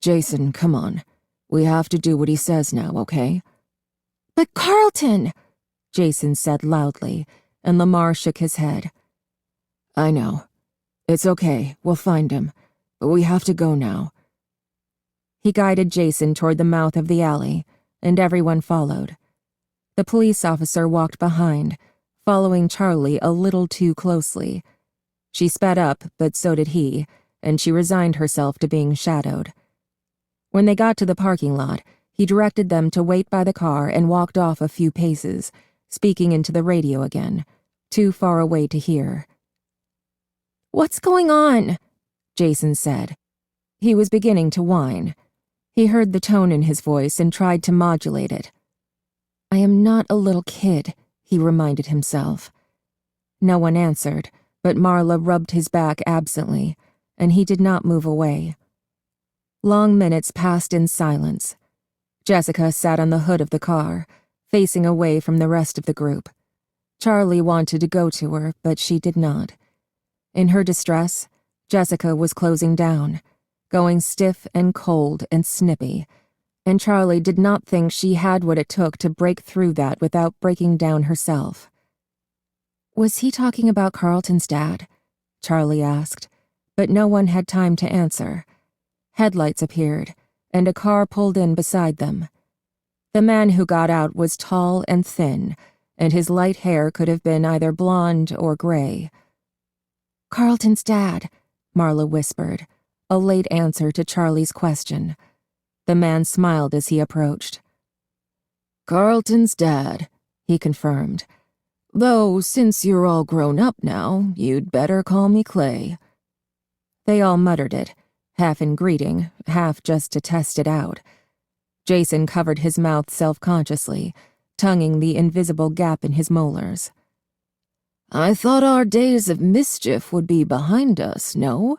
"Jason, come on. We have to do what he says now, okay?"
"But Carlton!" Jason said loudly, and Lamar shook his head.
"I know. It's okay, we'll find him, but we have to go now."
He guided Jason toward the mouth of the alley, and everyone followed. The police officer walked behind, following Charlie a little too closely. She sped up, but so did he, and she resigned herself to being shadowed. When they got to the parking lot, he directed them to wait by the car and walked off a few paces, speaking into the radio again, too far away to hear. "What's going on?" Jason said. He was beginning to whine. He heard the tone in his voice and tried to modulate it. "I am not a little kid," he reminded himself. No one answered, but Marla rubbed his back absently, and he did not move away. Long minutes passed in silence. Jessica sat on the hood of the car, facing away from the rest of the group. Charlie wanted to go to her, but she did not. In her distress, Jessica was closing down, going stiff and cold and snippy, and Charlie did not think she had what it took to break through that without breaking down herself. "Was he talking about Carlton's dad?" Charlie asked, but no one had time to answer. Headlights appeared, and a car pulled in beside them. The man who got out was tall and thin, and his light hair could have been either blonde or gray. "Carlton's dad," Marla whispered, a late answer to Charlie's question. The man smiled as he approached.
"Carlton's dad," he confirmed. "Though, since you're all grown up now, you'd better call me Clay."
They all muttered it, half in greeting, half just to test it out. Jason covered his mouth self-consciously, tonguing the invisible gap in his molars.
"I thought our days of mischief would be behind us, no?"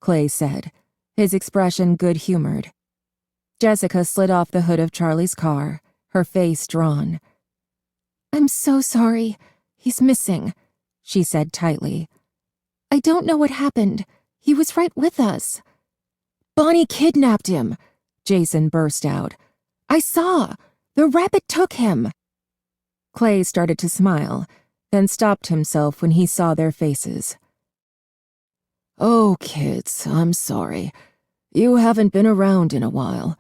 Clay said, his expression good-humored. Jessica slid off the hood of Charlie's car, her face drawn. "I'm so sorry. He's missing," she said tightly. "I don't know what happened. He was right with us." Bonnie kidnapped him, Jason burst out. I saw. The rabbit took him. Clay started to smile, then stopped himself when he saw their faces.
Oh, kids, I'm sorry. You haven't been around in a while.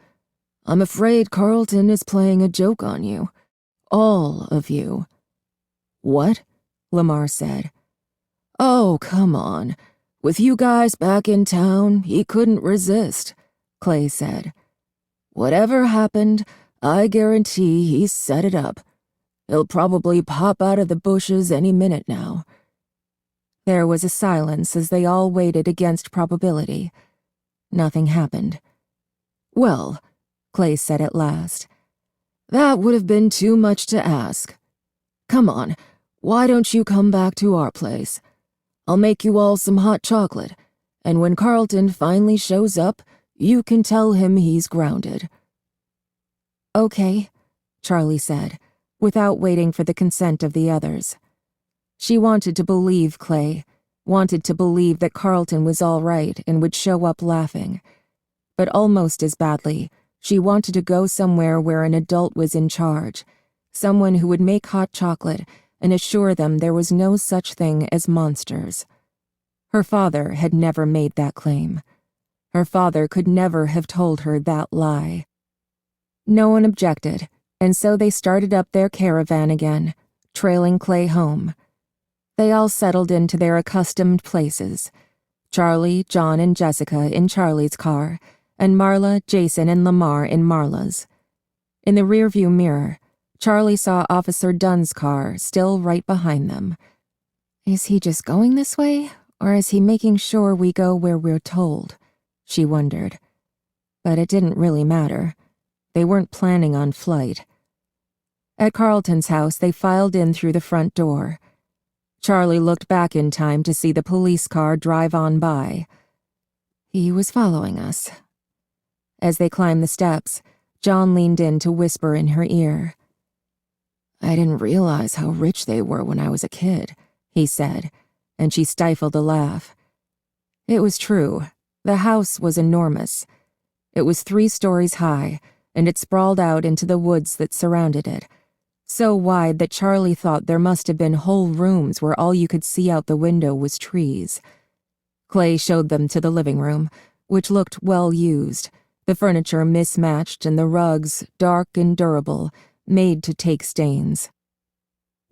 I'm afraid Carlton is playing a joke on you. All of you.
What? Lamar said.
Oh, come on. With you guys back in town, he couldn't resist, Clay said. Whatever happened, I guarantee he set it up. He'll probably pop out of the bushes any minute now.
There was a silence as they all waited against probability. Nothing happened.
Well, Clay said at last, that would have been too much to ask. Come on, why don't you come back to our place? I'll make you all some hot chocolate, and when Carlton finally shows up, you can tell him he's grounded.
Okay, Charlie said, without waiting for the consent of the others. She wanted to believe Clay, wanted to believe that Carlton was all right and would show up laughing. But almost as badly, she wanted to go somewhere where an adult was in charge, someone who would make hot chocolate and assure them there was no such thing as monsters. Her father had never made that claim. Her father could never have told her that lie. No one objected, and so they started up their caravan again, trailing Clay home. They all settled into their accustomed places. Charlie, John, and Jessica in Charlie's car, and Marla, Jason, and Lamar in Marla's. In the rearview mirror, Charlie saw Officer Dunn's car still right behind them. Is he just going this way, or is he making sure we go where we're told? She wondered. But it didn't really matter. They weren't planning on flight. At Carlton's house, they filed in through the front door. Charlie looked back in time to see the police car drive on by. He was following us. As they climbed the steps, John leaned in to whisper in her ear.
I didn't realize how rich they were when I was a kid, he said, and she stifled a laugh.
It was true. The house was enormous. It was 3 stories high, and it sprawled out into the woods that surrounded it, so wide that Charlie thought there must have been whole rooms where all you could see out the window was trees. Clay showed them to the living room, which looked well used, the furniture mismatched and the rugs, dark and durable, made to take stains.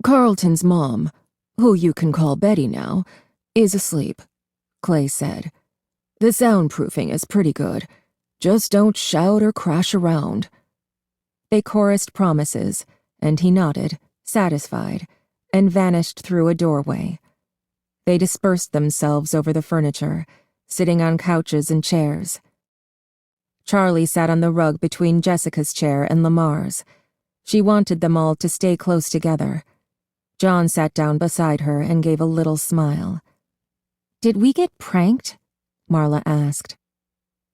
Carlton's mom, who you can call Betty now, is asleep, Clay said. The soundproofing is pretty good. Just don't shout or crash around.
They chorused promises, and he nodded, satisfied, and vanished through a doorway. They dispersed themselves over the furniture, sitting on couches and chairs. Charlie sat on the rug between Jessica's chair and Lamar's. She wanted them all to stay close together. John sat down beside her and gave a little smile. Did we get pranked? Marla asked.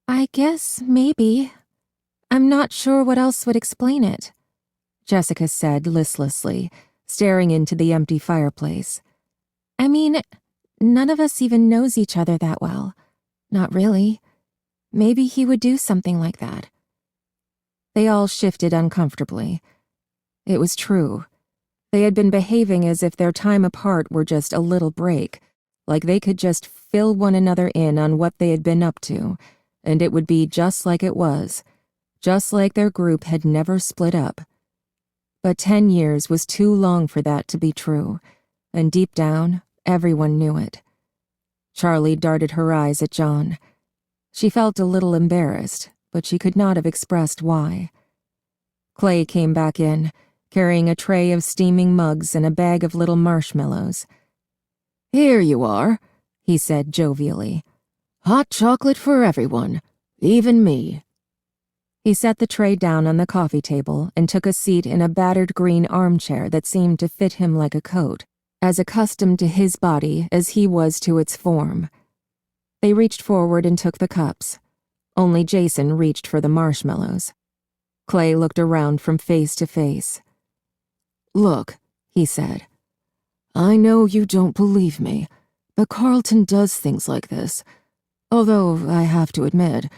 I guess maybe. I'm not sure what else would explain it, Jessica said listlessly, staring into the empty fireplace. I mean, none of us even knows each other that well. Not really. Maybe he would do something like that. They all shifted uncomfortably. It was true. They had been behaving as if their time apart were just a little break, like they could just fill one another in on what they had been up to, and it would be just like it was, just like their group had never split up. But 10 years was too long for that to be true, and deep down, everyone knew it. Charlie darted her eyes at John. She felt a little embarrassed, but she could not have expressed why. Clay came back in, carrying a tray of steaming mugs and a bag of little marshmallows.
Here you are, he said jovially. Hot chocolate for everyone, even me.
He set the tray down on the coffee table and took a seat in a battered green armchair that seemed to fit him like a coat, as accustomed to his body as he was to its form. They reached forward and took the cups. Only Jason reached for the marshmallows. Clay looked around from face to face.
Look, he said. I know you don't believe me, but Carlton does things like this. Although, I have to admit,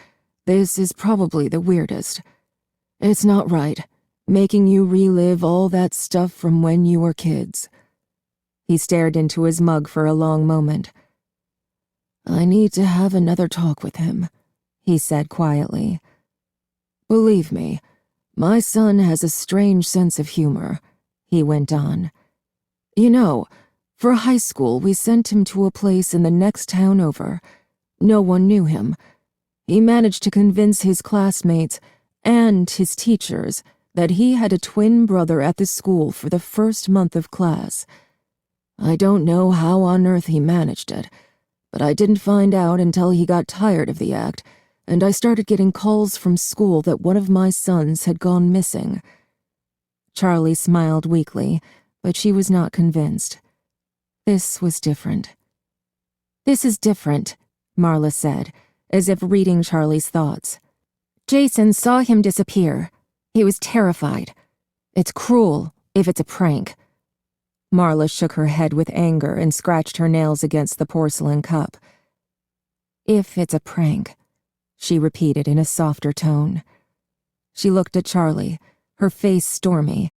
This is probably the weirdest. It's not right, making you relive all that stuff from when you were kids."
He stared into his mug for a long moment.
"I need to have another talk with him," he said quietly. "Believe me, my son has a strange sense of humor," he went on. "You know, for high school we sent him to a place in the next town over. No one knew him. He managed to convince his classmates and his teachers that he had a twin brother at the school for the first month of class. I don't know how on earth he managed it, but I didn't find out until he got tired of the act, and I started getting calls from school that one of my sons had gone missing."
Charlie smiled weakly, but she was not convinced. This was different. "This is different," Marla said, as if reading Charlie's thoughts. "Jason saw him disappear. He was terrified. It's cruel if it's a prank." Marla shook her head with anger and scratched her nails against the porcelain cup. "If it's a prank," she repeated in a softer tone. She looked at Charlie, her face stormy,